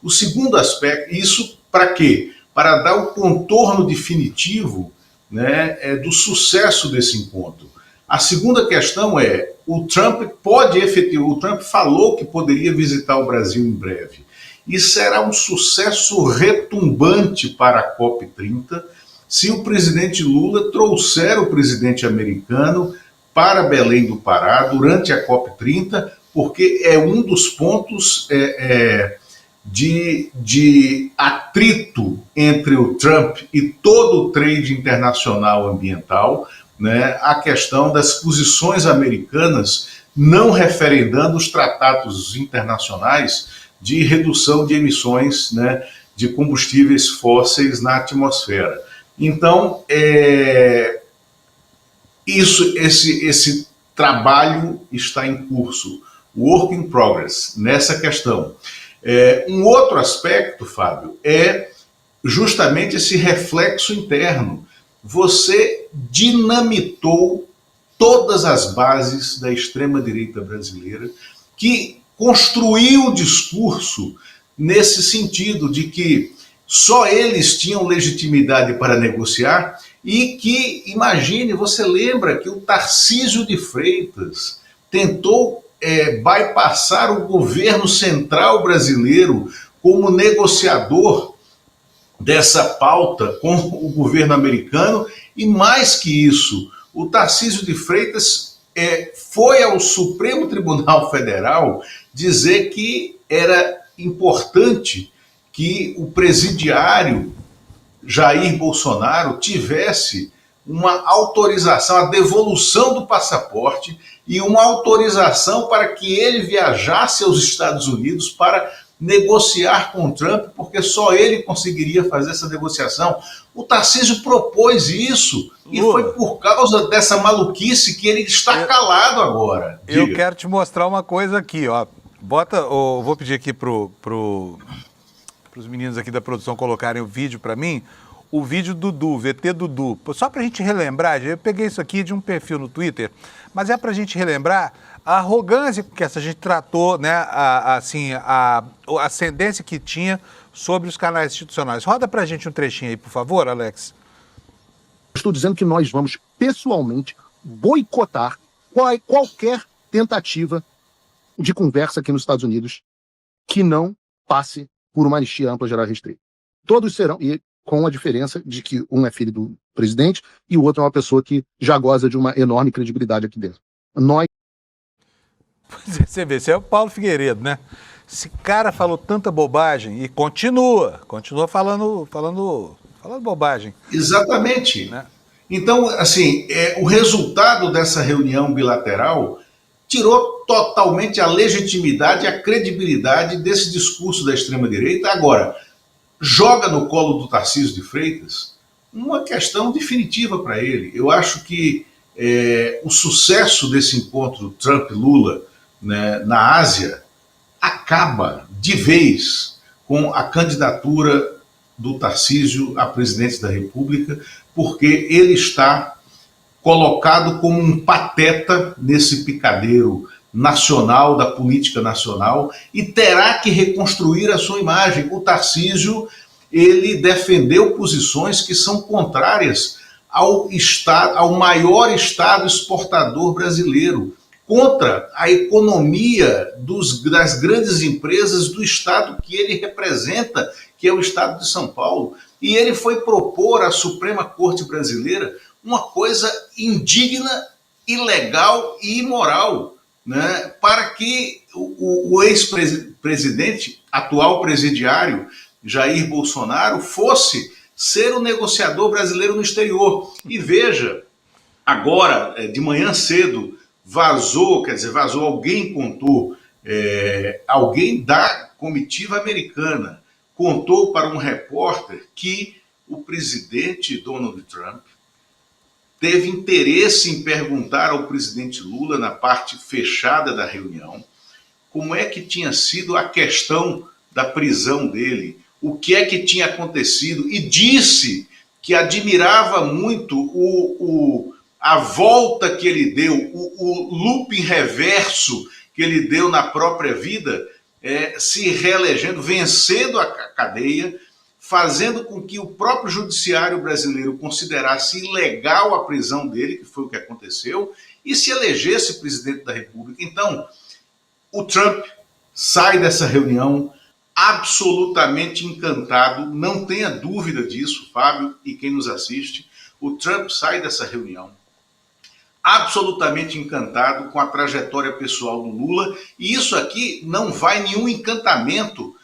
O segundo aspecto, isso para quê? Para dar o contorno definitivo, né, do sucesso desse encontro. A segunda questão é, o Trump falou que poderia visitar o Brasil em breve. E será um sucesso retumbante para a COP30 se o presidente Lula trouxer o presidente americano para Belém do Pará durante a COP30, porque é um dos pontos de atrito entre o Trump e todo o trade internacional ambiental, né, a questão das posições americanas não referendando os tratados internacionais de redução de emissões, né, de combustíveis fósseis na atmosfera. Então, esse trabalho está em curso, work in progress, nessa questão. Um outro aspecto, Fábio, é justamente esse reflexo interno. Você dinamitou todas as bases da extrema-direita brasileira, que construiu o discurso nesse sentido de que só eles tinham legitimidade para negociar e que, imagine, você lembra que o Tarcísio de Freitas tentou bypassar o governo central brasileiro como negociador dessa pauta com o governo americano, e mais que isso, o Tarcísio de Freitas foi ao Supremo Tribunal Federal dizer que era importante que o presidiário Jair Bolsonaro tivesse uma autorização, a devolução do passaporte e uma autorização para que ele viajasse aos Estados Unidos para negociar com o Trump, porque só ele conseguiria fazer essa negociação. O Tarcísio propôs isso e foi por causa dessa maluquice que ele está calado agora. Diga. Eu quero te mostrar uma coisa aqui, ó. Vou pedir aqui para os meninos aqui da produção colocarem o vídeo para mim. O vídeo do Dudu, VT Dudu. Só para a gente relembrar, eu peguei isso aqui de um perfil no Twitter, mas é para a gente relembrar a arrogância que essa gente tratou, né, a ascendência que tinha sobre os canais institucionais. Roda para a gente um trechinho aí, por favor, Alex. Estou dizendo que nós vamos pessoalmente boicotar qualquer tentativa de conversa aqui nos Estados Unidos que não passe por uma anistia ampla, geral e restrita. Todos serão, e com a diferença de que um é filho do presidente e o outro é uma pessoa que já goza de uma enorme credibilidade aqui dentro. Nós... Você vê, esse é o Paulo Figueiredo, né? Esse cara falou tanta bobagem e continua falando bobagem. Exatamente. Né? Então, assim, o resultado dessa reunião bilateral tirou totalmente a legitimidade, a credibilidade desse discurso da extrema-direita. Agora, joga no colo do Tarcísio de Freitas uma questão definitiva para ele. Eu acho que o sucesso desse encontro Trump-Lula, né, na Ásia acaba de vez com a candidatura do Tarcísio a presidente da República, porque ele está colocado como um pateta nesse picadeiro nacional, da política nacional, e terá que reconstruir a sua imagem. O Tarcísio, ele defendeu posições que são contrárias ao maior Estado exportador brasileiro, contra a economia das grandes empresas do Estado que ele representa, que é o Estado de São Paulo. E ele foi propor à Suprema Corte Brasileira uma coisa indigna, ilegal e imoral, né, para que o ex-presidente, atual presidiário, Jair Bolsonaro, fosse ser o negociador brasileiro no exterior. E veja, agora, de manhã cedo, vazou, alguém contou, alguém da comitiva americana contou para um repórter que o presidente Donald Trump teve interesse em perguntar ao presidente Lula, na parte fechada da reunião, como é que tinha sido a questão da prisão dele, o que é que tinha acontecido, e disse que admirava muito a volta que ele deu, o looping reverso que ele deu na própria vida, se reelegendo, vencendo a cadeia, fazendo com que o próprio judiciário brasileiro considerasse ilegal a prisão dele, que foi o que aconteceu, e se elegesse presidente da República. Então, o Trump sai dessa reunião absolutamente encantado, não tenha dúvida disso, Fábio e quem nos assiste. O Trump sai dessa reunião absolutamente encantado com a trajetória pessoal do Lula, e isso aqui não vai nenhum encantamento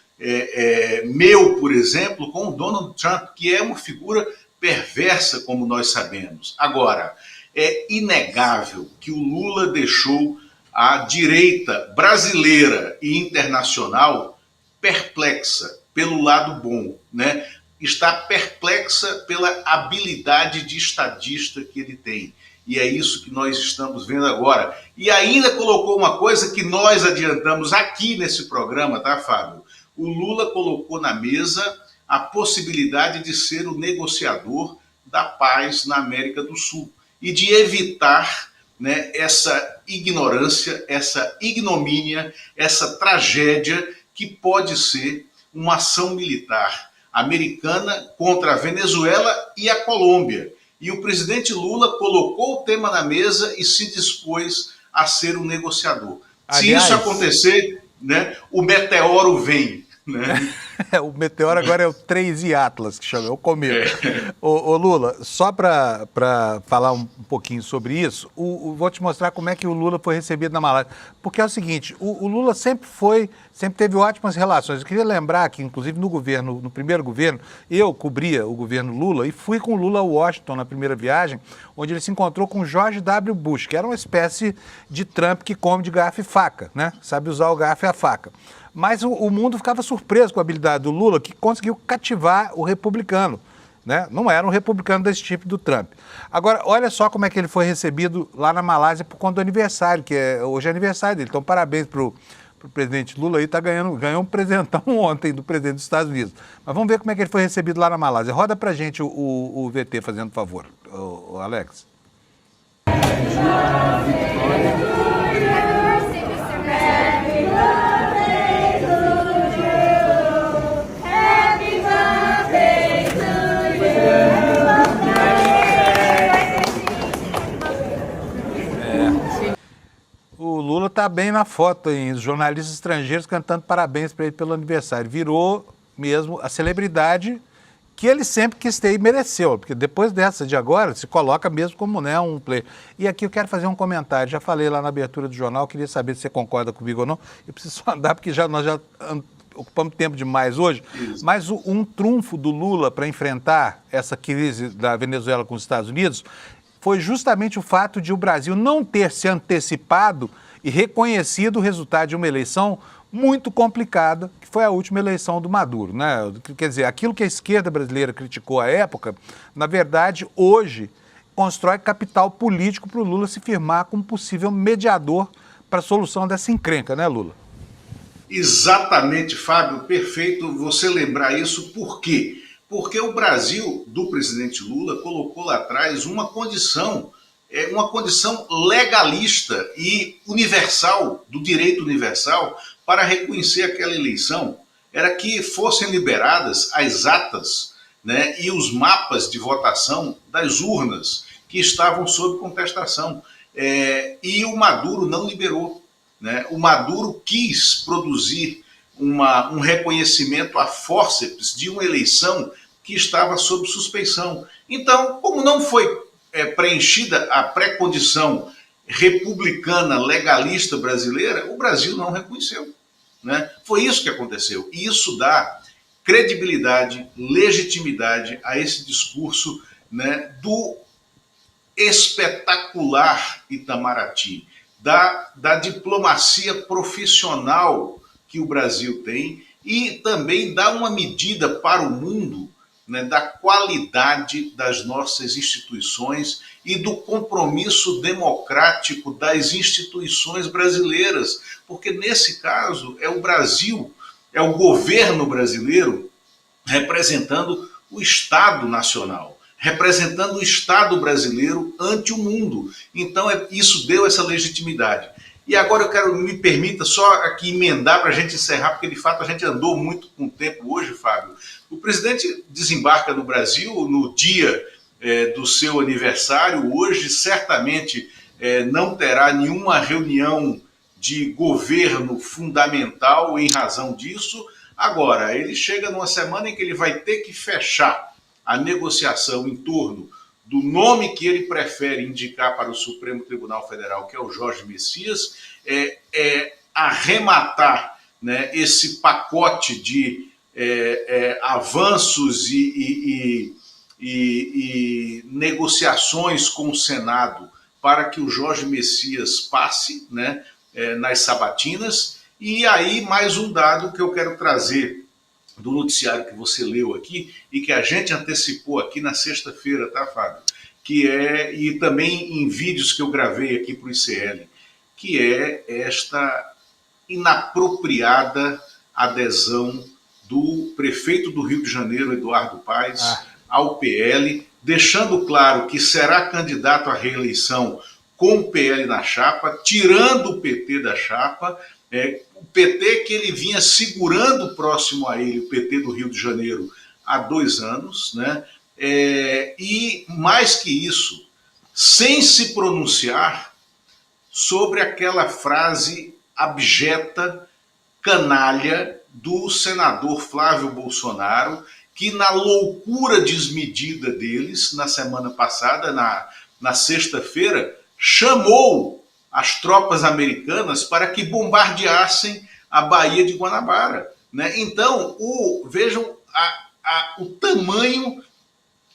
meu, por exemplo, com o Donald Trump, que é uma figura perversa, como nós sabemos. Agora, é inegável que o Lula deixou a direita brasileira e internacional perplexa pelo lado bom, né? Está perplexa pela habilidade de estadista que ele tem. E é isso que nós estamos vendo agora. E ainda colocou uma coisa que nós adiantamos aqui nesse programa, tá, Fábio? O Lula colocou na mesa a possibilidade de ser o negociador da paz na América do Sul e de evitar, né, essa ignorância, essa ignomínia, essa tragédia que pode ser uma ação militar americana contra a Venezuela e a Colômbia. E o presidente Lula colocou o tema na mesa e se dispôs a ser um negociador. Aliás, se isso acontecer, né, o meteoro vem. Né? O meteoro agora é o 3i Atlas, que chama, é o cometa. Ô Lula, só para falar um pouquinho sobre isso, vou te mostrar como é que o Lula foi recebido na Malásia. Porque é o seguinte, o Lula sempre teve ótimas relações. Eu queria lembrar que, inclusive, no primeiro governo, eu cobria o governo Lula e fui com o Lula a Washington na primeira viagem, onde ele se encontrou com George W. Bush, que era uma espécie de Trump que come de garfo e faca, né? Sabe usar o garfo e a faca. Mas o mundo ficava surpreso com a habilidade do Lula, que conseguiu cativar o republicano, né? Não era um republicano desse tipo do Trump. Agora, olha só como é que ele foi recebido lá na Malásia por conta do aniversário, hoje é aniversário dele. Então, parabéns para o presidente Lula aí, ganhou um presentão ontem do presidente dos Estados Unidos. Mas vamos ver como é que ele foi recebido lá na Malásia. Roda pra gente o VT, fazendo favor, o Alex. O Lula está bem na foto, hein? Os jornalistas estrangeiros cantando parabéns para ele pelo aniversário. Virou mesmo a celebridade que ele sempre quis ter e mereceu, porque depois dessa de agora se coloca mesmo como, né, um player. E aqui eu quero fazer um comentário. Já falei lá na abertura do jornal, queria saber se você concorda comigo ou não. Eu preciso só andar porque nós já ocupamos tempo demais hoje. Isso. Mas um trunfo do Lula para enfrentar essa crise da Venezuela com os Estados Unidos foi justamente o fato de o Brasil não ter se antecipado e reconhecido o resultado de uma eleição muito complicada, que foi a última eleição do Maduro, né? Quer dizer, aquilo que a esquerda brasileira criticou à época, na verdade, hoje, constrói capital político para o Lula se firmar como possível mediador para a solução dessa encrenca, né, Lula? Exatamente, Fábio, perfeito você lembrar isso. Por quê? Porque o Brasil, do presidente Lula, colocou lá atrás uma condição legalista e universal, do direito universal, para reconhecer aquela eleição, era que fossem liberadas as atas, né, e os mapas de votação das urnas que estavam sob contestação. E o Maduro não liberou, né? O Maduro quis produzir um reconhecimento a fórceps de uma eleição que estava sob suspeição. Então, como não foi preenchida a pré-condição republicana, legalista brasileira, o Brasil não reconheceu, né? Foi isso que aconteceu. E isso dá credibilidade, legitimidade a esse discurso, né, do espetacular Itamaraty, da diplomacia profissional que o Brasil tem, e também dá uma medida para o mundo, né, da qualidade das nossas instituições e do compromisso democrático das instituições brasileiras, porque nesse caso é o Brasil, é o governo brasileiro representando o Estado Nacional, representando o Estado brasileiro ante o mundo. Então isso deu essa legitimidade. E agora me permita só aqui emendar para a gente encerrar, porque de fato a gente andou muito com o tempo hoje, Fábio. O presidente desembarca no Brasil no dia do seu aniversário. Hoje certamente não terá nenhuma reunião de governo fundamental em razão disso. Agora, ele chega numa semana em que ele vai ter que fechar a negociação em torno do nome que ele prefere indicar para o Supremo Tribunal Federal, que é o Jorge Messias, arrematar, né, esse pacote de avanços e negociações com o Senado para que o Jorge Messias passe, né, nas sabatinas. E aí mais um dado que eu quero trazer do noticiário que você leu aqui e que a gente antecipou aqui na sexta-feira, tá, Fábio? E também em vídeos que eu gravei aqui para o ICL, que é esta inapropriada adesão do prefeito do Rio de Janeiro, Eduardo Paes, ao PL, deixando claro que será candidato à reeleição com o PL na chapa, tirando o PT da chapa, o PT que ele vinha segurando próximo a ele, o PT do Rio de Janeiro, há 2 anos, né? E mais que isso, sem se pronunciar sobre aquela frase abjeta, canalha, do senador Flávio Bolsonaro, que na loucura desmedida deles, na semana passada, na sexta-feira, chamou as tropas americanas para que bombardeassem a Baía de Guanabara, né? Então, vejam o tamanho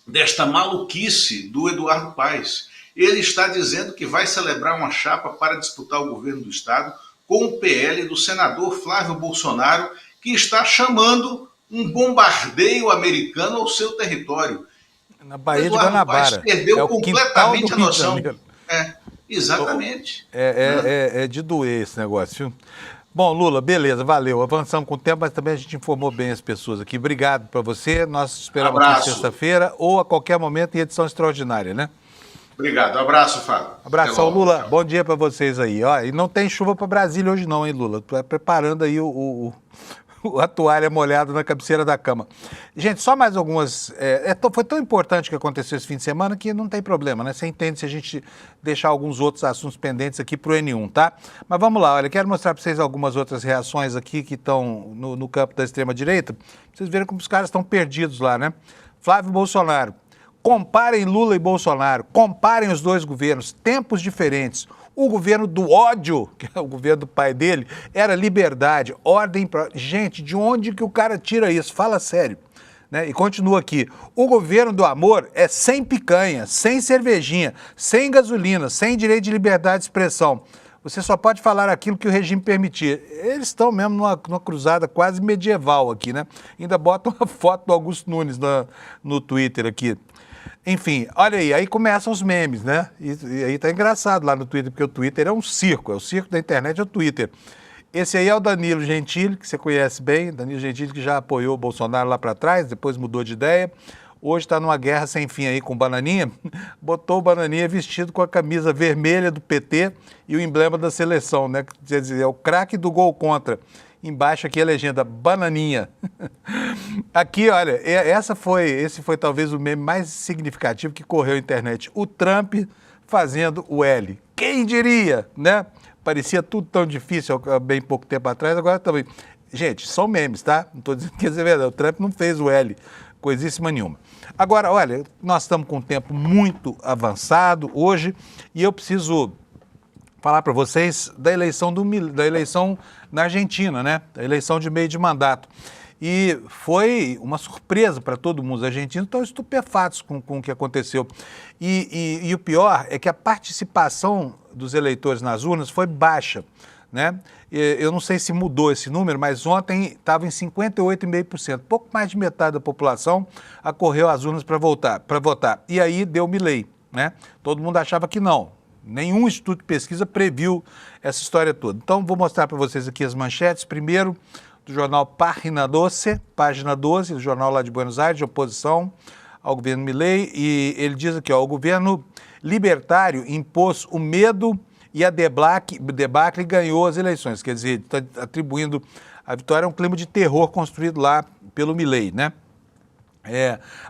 desta maluquice do Eduardo Paes. Ele está dizendo que vai celebrar uma chapa para disputar o governo do Estado com o PL do senador Flávio Bolsonaro, que está chamando um bombardeio americano ao seu território. Na Baía de Guanabara. Perdeu completamente a noção. Exatamente. É de doer esse negócio, viu? Bom, Lula, beleza, valeu. Avançamos com o tempo, mas também a gente informou bem as pessoas aqui. Obrigado para você. Nós esperamos aqui sexta-feira ou a qualquer momento em edição extraordinária, né? Obrigado. Abraço, Fábio. Abração, Lula. Tchau. Bom dia para vocês aí. Ó, e não tem chuva para Brasília hoje não, hein, Lula? Tô preparando aí a toalha molhada na cabeceira da cama. Gente, só mais algumas... foi tão importante o que aconteceu esse fim de semana que não tem problema, né? Você entende se a gente deixar alguns outros assuntos pendentes aqui pro N1, tá? Mas vamos lá, olha, quero mostrar para vocês algumas outras reações aqui que estão no campo da extrema-direita. Pra vocês verem como os caras estão perdidos lá, né? Flávio Bolsonaro. Comparem Lula e Bolsonaro, comparem os dois governos, tempos diferentes. O governo do ódio, que é o governo do pai dele, era liberdade, ordem... Gente, de onde que o cara tira isso? Fala sério. Né? E continua aqui. O governo do amor é sem picanha, sem cervejinha, sem gasolina, sem direito de liberdade de expressão. Você só pode falar aquilo que o regime permitir. Eles estão mesmo numa cruzada quase medieval aqui, né? Ainda botam uma foto do Augusto Nunes no Twitter aqui. Enfim, olha aí começam os memes, né? E aí tá engraçado lá no Twitter, porque o Twitter é um circo, o circo da internet é o Twitter. Esse aí é o Danilo Gentili, que você conhece bem, Danilo Gentili que já apoiou o Bolsonaro lá para trás, depois mudou de ideia. Hoje está numa guerra sem fim aí com o Bananinha, botou o Bananinha vestido com a camisa vermelha do PT e o emblema da seleção, né? Quer dizer, é o craque do gol contra. embaixo aqui a legenda, bananinha. Aqui, olha, esse foi talvez o meme mais significativo que correu na internet. O Trump fazendo o L. Quem diria, né? Parecia tudo tão difícil há bem pouco tempo atrás, agora também. Gente, são memes, tá? Não estou dizendo que é verdade. O Trump não fez o L, coisíssima nenhuma. Agora, olha, nós estamos com um tempo muito avançado hoje e eu preciso falar para vocês da eleição na Argentina, né? Da eleição de meio de mandato. E foi uma surpresa para todo mundo. Os argentinos estão estupefatos com o que aconteceu. E o pior é que a participação dos eleitores nas urnas foi baixa, né? Eu não sei se mudou esse número, mas ontem estava em 58,5%. Pouco mais de metade da população acorreu às urnas para votar. E aí deu Milei, né? Todo mundo achava que não. Nenhum instituto de pesquisa previu essa história toda. Então, vou mostrar para vocês aqui as manchetes. Primeiro, do jornal página 12, do jornal lá de Buenos Aires, de oposição ao governo Milei. E ele diz aqui, ó, o governo libertário impôs o medo e a debacle e ganhou as eleições. Quer dizer, está atribuindo a vitória a um clima de terror construído lá pelo Milei, né?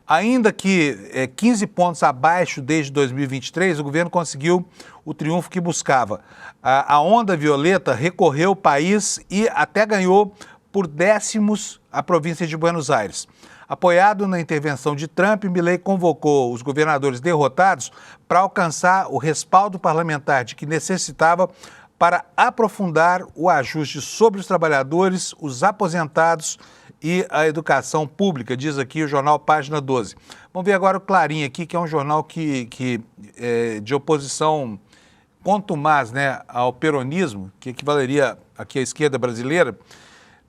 Ainda que 15 pontos abaixo desde 2023, o governo conseguiu o triunfo que buscava. A onda violeta recorreu o país e até ganhou por décimos a província de Buenos Aires. Apoiado na intervenção de Trump, Milei convocou os governadores derrotados para alcançar o respaldo parlamentar de que necessitava para aprofundar o ajuste sobre os trabalhadores, os aposentados e a educação pública, diz aqui o jornal Página 12. Vamos ver agora o Clarim aqui, que é um jornal que é de oposição contumaz, né, ao peronismo, que equivaleria aqui à esquerda brasileira.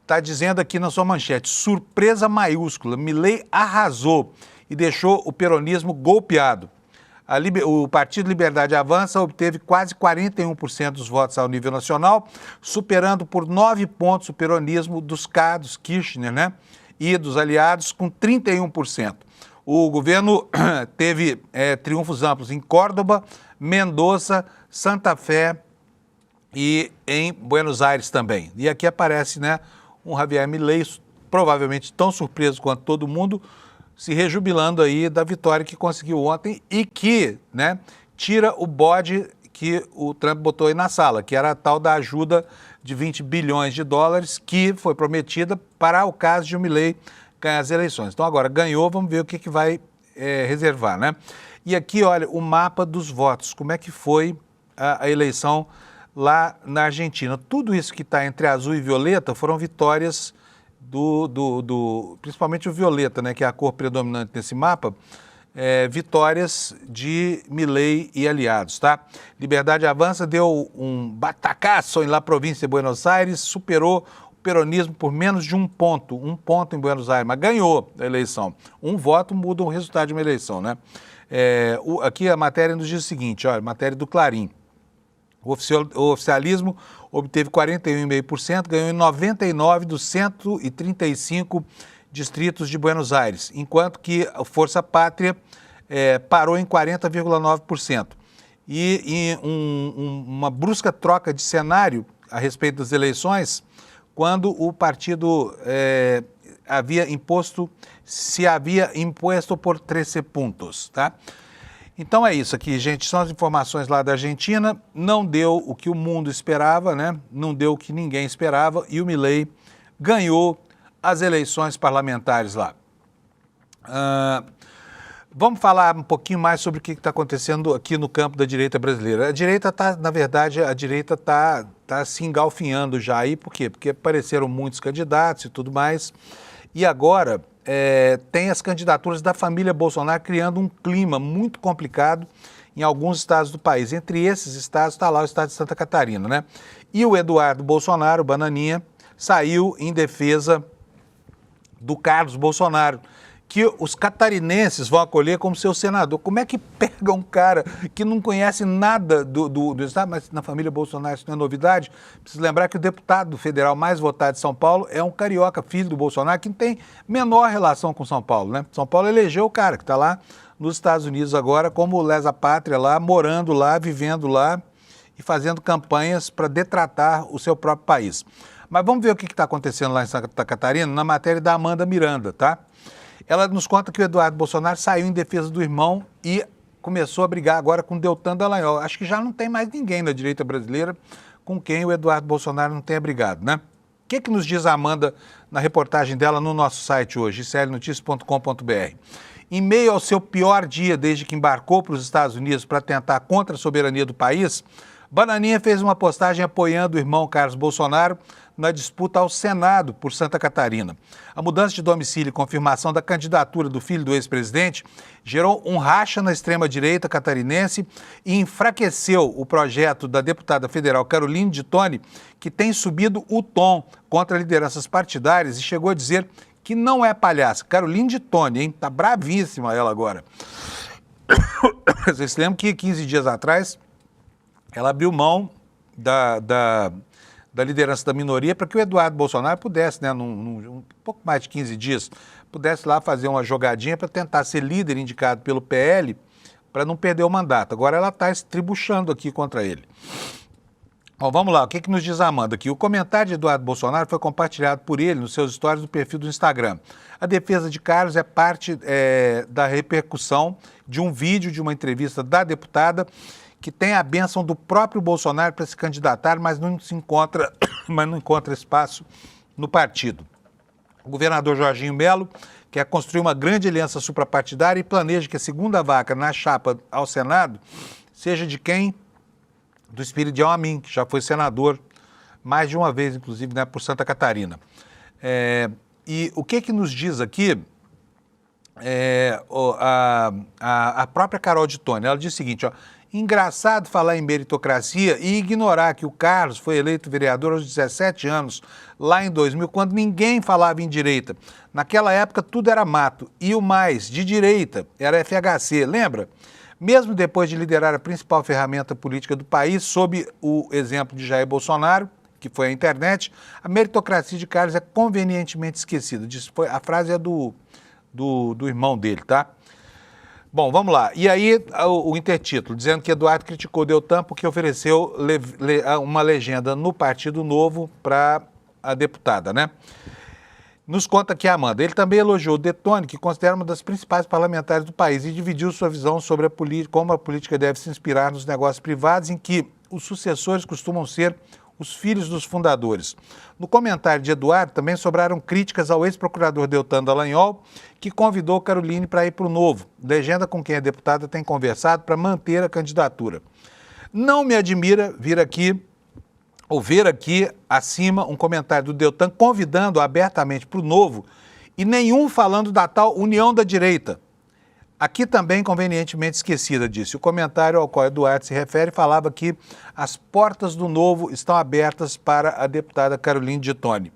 Está dizendo aqui na sua manchete, surpresa maiúscula, Milei arrasou e deixou o peronismo golpeado. O Partido Liberdade Avança obteve quase 41% dos votos ao nível nacional, superando por 9 pontos o peronismo dos Kirchner, né? E dos aliados com 31%. O governo teve triunfos amplos em Córdoba, Mendoza, Santa Fé e em Buenos Aires também. E aqui aparece, né, um Javier Milei, provavelmente tão surpreso quanto todo mundo, se rejubilando aí da vitória que conseguiu ontem e que, né, tira o bode que o Trump botou aí na sala, que era a tal da ajuda de 20 bilhões de dólares que foi prometida para o caso de o Milei ganhar as eleições. Então agora ganhou, vamos ver o que vai reservar, né? E aqui, olha, o mapa dos votos, como é que foi a eleição lá na Argentina. Tudo isso que está entre azul e violeta foram vitórias principalmente o violeta, né, que é a cor predominante nesse mapa, vitórias de Milei e aliados, tá? Liberdade Avança deu um batacaço em La Província de Buenos Aires, superou o peronismo por menos de um ponto em Buenos Aires, mas ganhou a eleição. Um voto muda o resultado de uma eleição, né? Aqui a matéria nos diz o seguinte, olha, matéria do Clarim. O oficialismo obteve 41,5%, ganhou em 99 dos 135 distritos de Buenos Aires, enquanto que a Força Pátria parou em 40,9%. E uma brusca troca de cenário a respeito das eleições, quando o partido havia imposto por 13 pontos, tá? Então é isso aqui, gente, são as informações lá da Argentina, não deu o que o mundo esperava, né? Não deu o que ninguém esperava e o Milei ganhou as eleições parlamentares lá. Vamos falar um pouquinho mais sobre o que está acontecendo aqui no campo da direita brasileira. A direita está, na verdade, tá se engalfinhando já aí, por quê? Porque apareceram muitos candidatos e tudo mais, e agora tem as candidaturas da família Bolsonaro criando um clima muito complicado em alguns estados do país. Entre esses estados está lá o estado de Santa Catarina, né? E o Eduardo Bolsonaro, o Bananinha, saiu em defesa do Carlos Bolsonaro, que os catarinenses vão acolher como seu senador. Como é que pega um cara que não conhece nada do estado, mas na família Bolsonaro isso não é novidade? Preciso lembrar que o deputado federal mais votado de São Paulo é um carioca, filho do Bolsonaro, que não tem menor relação com São Paulo, né? São Paulo elegeu o cara que está lá nos Estados Unidos agora como lesa pátria lá, morando lá, vivendo lá e fazendo campanhas para detratar o seu próprio país. Mas vamos ver o que está acontecendo lá em Santa Catarina na matéria da Amanda Miranda, tá? Ela nos conta que o Eduardo Bolsonaro saiu em defesa do irmão e começou a brigar agora com Deltan Dallagnol. Acho que já não tem mais ninguém na direita brasileira com quem o Eduardo Bolsonaro não tenha brigado, né? O que nos diz a Amanda na reportagem dela no nosso site hoje, iclnoticias.com.br? Em meio ao seu pior dia desde que embarcou para os Estados Unidos para tentar contra a soberania do país, Bananinha fez uma postagem apoiando o irmão Carlos Bolsonaro na disputa ao Senado por Santa Catarina. A mudança de domicílio e confirmação da candidatura do filho do ex-presidente gerou um racha na extrema-direita catarinense e enfraqueceu o projeto da deputada federal Caroline de Toni, que tem subido o tom contra lideranças partidárias e chegou a dizer que não é palhaça. Caroline de Toni, hein? Tá bravíssima ela agora. Vocês se lembram que 15 dias atrás ela abriu mão da liderança da minoria para que o Eduardo Bolsonaro pudesse, né, num pouco mais de 15 dias, pudesse lá fazer uma jogadinha para tentar ser líder indicado pelo PL para não perder o mandato. Agora ela está estribuchando aqui contra ele. Bom, vamos lá, o que nos diz a Amanda aqui? O comentário de Eduardo Bolsonaro foi compartilhado por ele nos seus stories do perfil do Instagram. A defesa de Carlos é parte da repercussão de um vídeo de uma entrevista da deputada que tem a bênção do próprio Bolsonaro para se candidatar, mas não encontra espaço no partido. O governador Jorginho Melo quer construir uma grande aliança suprapartidária e planeja que a segunda vaca na chapa ao Senado seja de quem? Do Espiridião Amin, que já foi senador mais de uma vez, inclusive, né, por Santa Catarina. E o que nos diz aqui a própria Carol de Toni? Ela diz o seguinte, ó, engraçado falar em meritocracia e ignorar que o Carlos foi eleito vereador aos 17 anos, lá em 2000, quando ninguém falava em direita. Naquela época tudo era mato e o mais de direita era FHC, lembra? Mesmo depois de liderar a principal ferramenta política do país, sob o exemplo de Jair Bolsonaro, que foi a internet, a meritocracia de Carlos é convenientemente esquecida. A frase é do irmão dele, tá? Bom, vamos lá. E aí o intertítulo, dizendo que Eduardo criticou Deltan porque ofereceu uma legenda no Partido Novo para a deputada, né? Nos conta aqui a Amanda. Ele também elogiou Detone, que considera uma das principais parlamentares do país, e dividiu sua visão sobre como a política deve se inspirar nos negócios privados, em que os sucessores costumam ser os filhos dos fundadores. No comentário de Eduardo também sobraram críticas ao ex-procurador Deltan Dallagnol, que convidou Caroline para ir para o Novo, legenda com quem a deputada tem conversado para manter a candidatura. Não me admira ver aqui acima um comentário do Deltan convidando abertamente para o Novo e nenhum falando da tal união da direita. Aqui também convenientemente esquecida, disse. O comentário ao qual Eduardo se refere falava que as portas do Novo estão abertas para a deputada Caroline de Toni.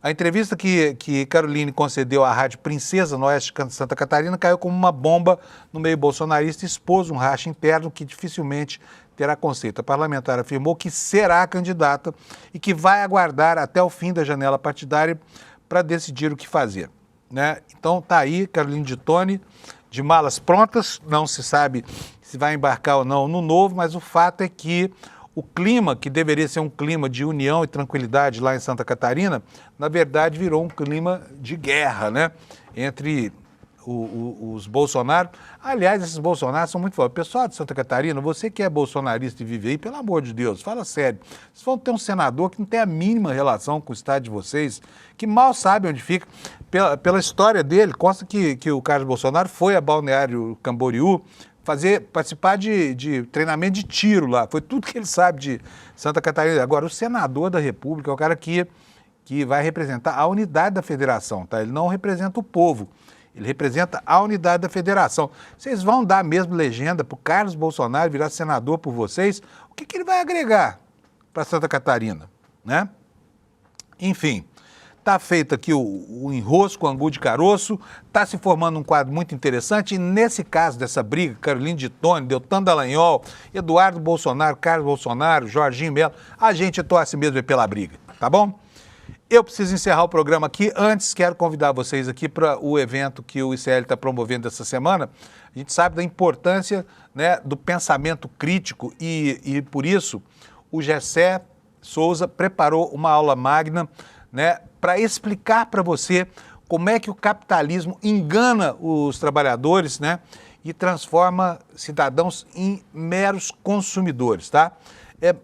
A entrevista que Caroline concedeu à Rádio Princesa, no oeste de Santa Catarina, caiu como uma bomba no meio bolsonarista e expôs um racha interno que dificilmente terá conceito. A parlamentar afirmou que será candidata e que vai aguardar até o fim da janela partidária para decidir o que fazer, né? Então tá aí Caroline de Toni, de malas prontas, não se sabe se vai embarcar ou não no Novo, mas o fato é que o clima, que deveria ser um clima de união e tranquilidade lá em Santa Catarina, na verdade virou um clima de guerra, né? Entre os Bolsonaro. Aliás, esses Bolsonaro são muito fortes. Pessoal de Santa Catarina, você que é bolsonarista e vive aí, pelo amor de Deus, fala sério. Vocês vão ter um senador que não tem a mínima relação com o estado de vocês, que mal sabe onde fica. Pela história dele, consta que o Carlos Bolsonaro foi a Balneário Camboriú participar de treinamento de tiro lá. Foi tudo que ele sabe de Santa Catarina. Agora, o senador da República é o cara que vai representar a unidade da federação, tá? Ele não representa o povo. Ele representa a unidade da federação. Vocês vão dar mesmo legenda para o Carlos Bolsonaro virar senador por vocês? O que ele vai agregar para Santa Catarina, né? Enfim, está feito aqui o enrosco, o angu de caroço, está se formando um quadro muito interessante e nesse caso dessa briga, Caroline de Toni, Deltan Dallagnol, Eduardo Bolsonaro, Carlos Bolsonaro, Jorginho Melo, a gente torce mesmo pela briga, tá bom? Eu preciso encerrar o programa aqui. Antes, quero convidar vocês aqui para o evento que o ICL está promovendo essa semana. A gente sabe da importância, né, do pensamento crítico e por isso, o GECE Souza preparou uma aula magna, né, para explicar para você como é que o capitalismo engana os trabalhadores, né, e transforma cidadãos em meros consumidores, tá?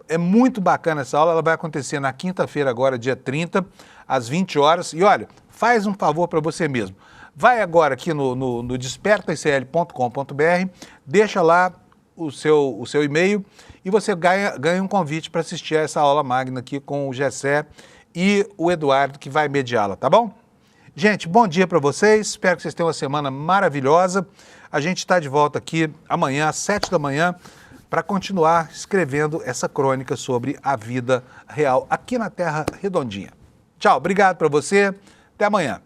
É muito bacana essa aula, ela vai acontecer na quinta-feira agora, dia 30, às 20 horas. E olha, faz um favor para você mesmo. Vai agora aqui no despertaicl.com.br, deixa lá o seu e-mail e você ganha um convite para assistir a essa aula magna aqui com o Gessé e o Eduardo, que vai mediá-la, tá bom? Gente, bom dia para vocês, espero que vocês tenham uma semana maravilhosa. A gente está de volta aqui amanhã, às 7 da manhã, para continuar escrevendo essa crônica sobre a vida real aqui na Terra Redondinha. Tchau, obrigado para você, até amanhã.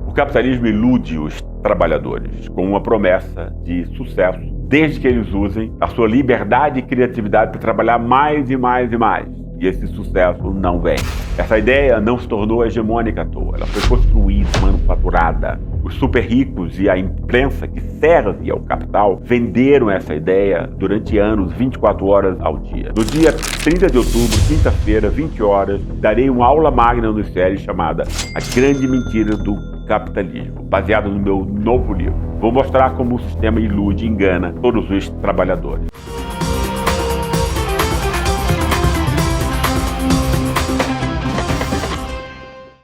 O capitalismo ilude os trabalhadores com uma promessa de sucesso, desde que eles usem a sua liberdade e criatividade para trabalhar mais e mais e mais. E esse sucesso não vem. Essa ideia não se tornou hegemônica à toa. Ela foi construída, manufaturada. Os super ricos e a imprensa que serve ao capital venderam essa ideia durante anos, 24 horas ao dia. No dia 30 de outubro, quinta-feira, 20 horas, darei uma aula magna no ICL chamada A Grande Mentira do Capitalismo, baseada no meu novo livro. Vou mostrar como o sistema ilude e engana todos os trabalhadores.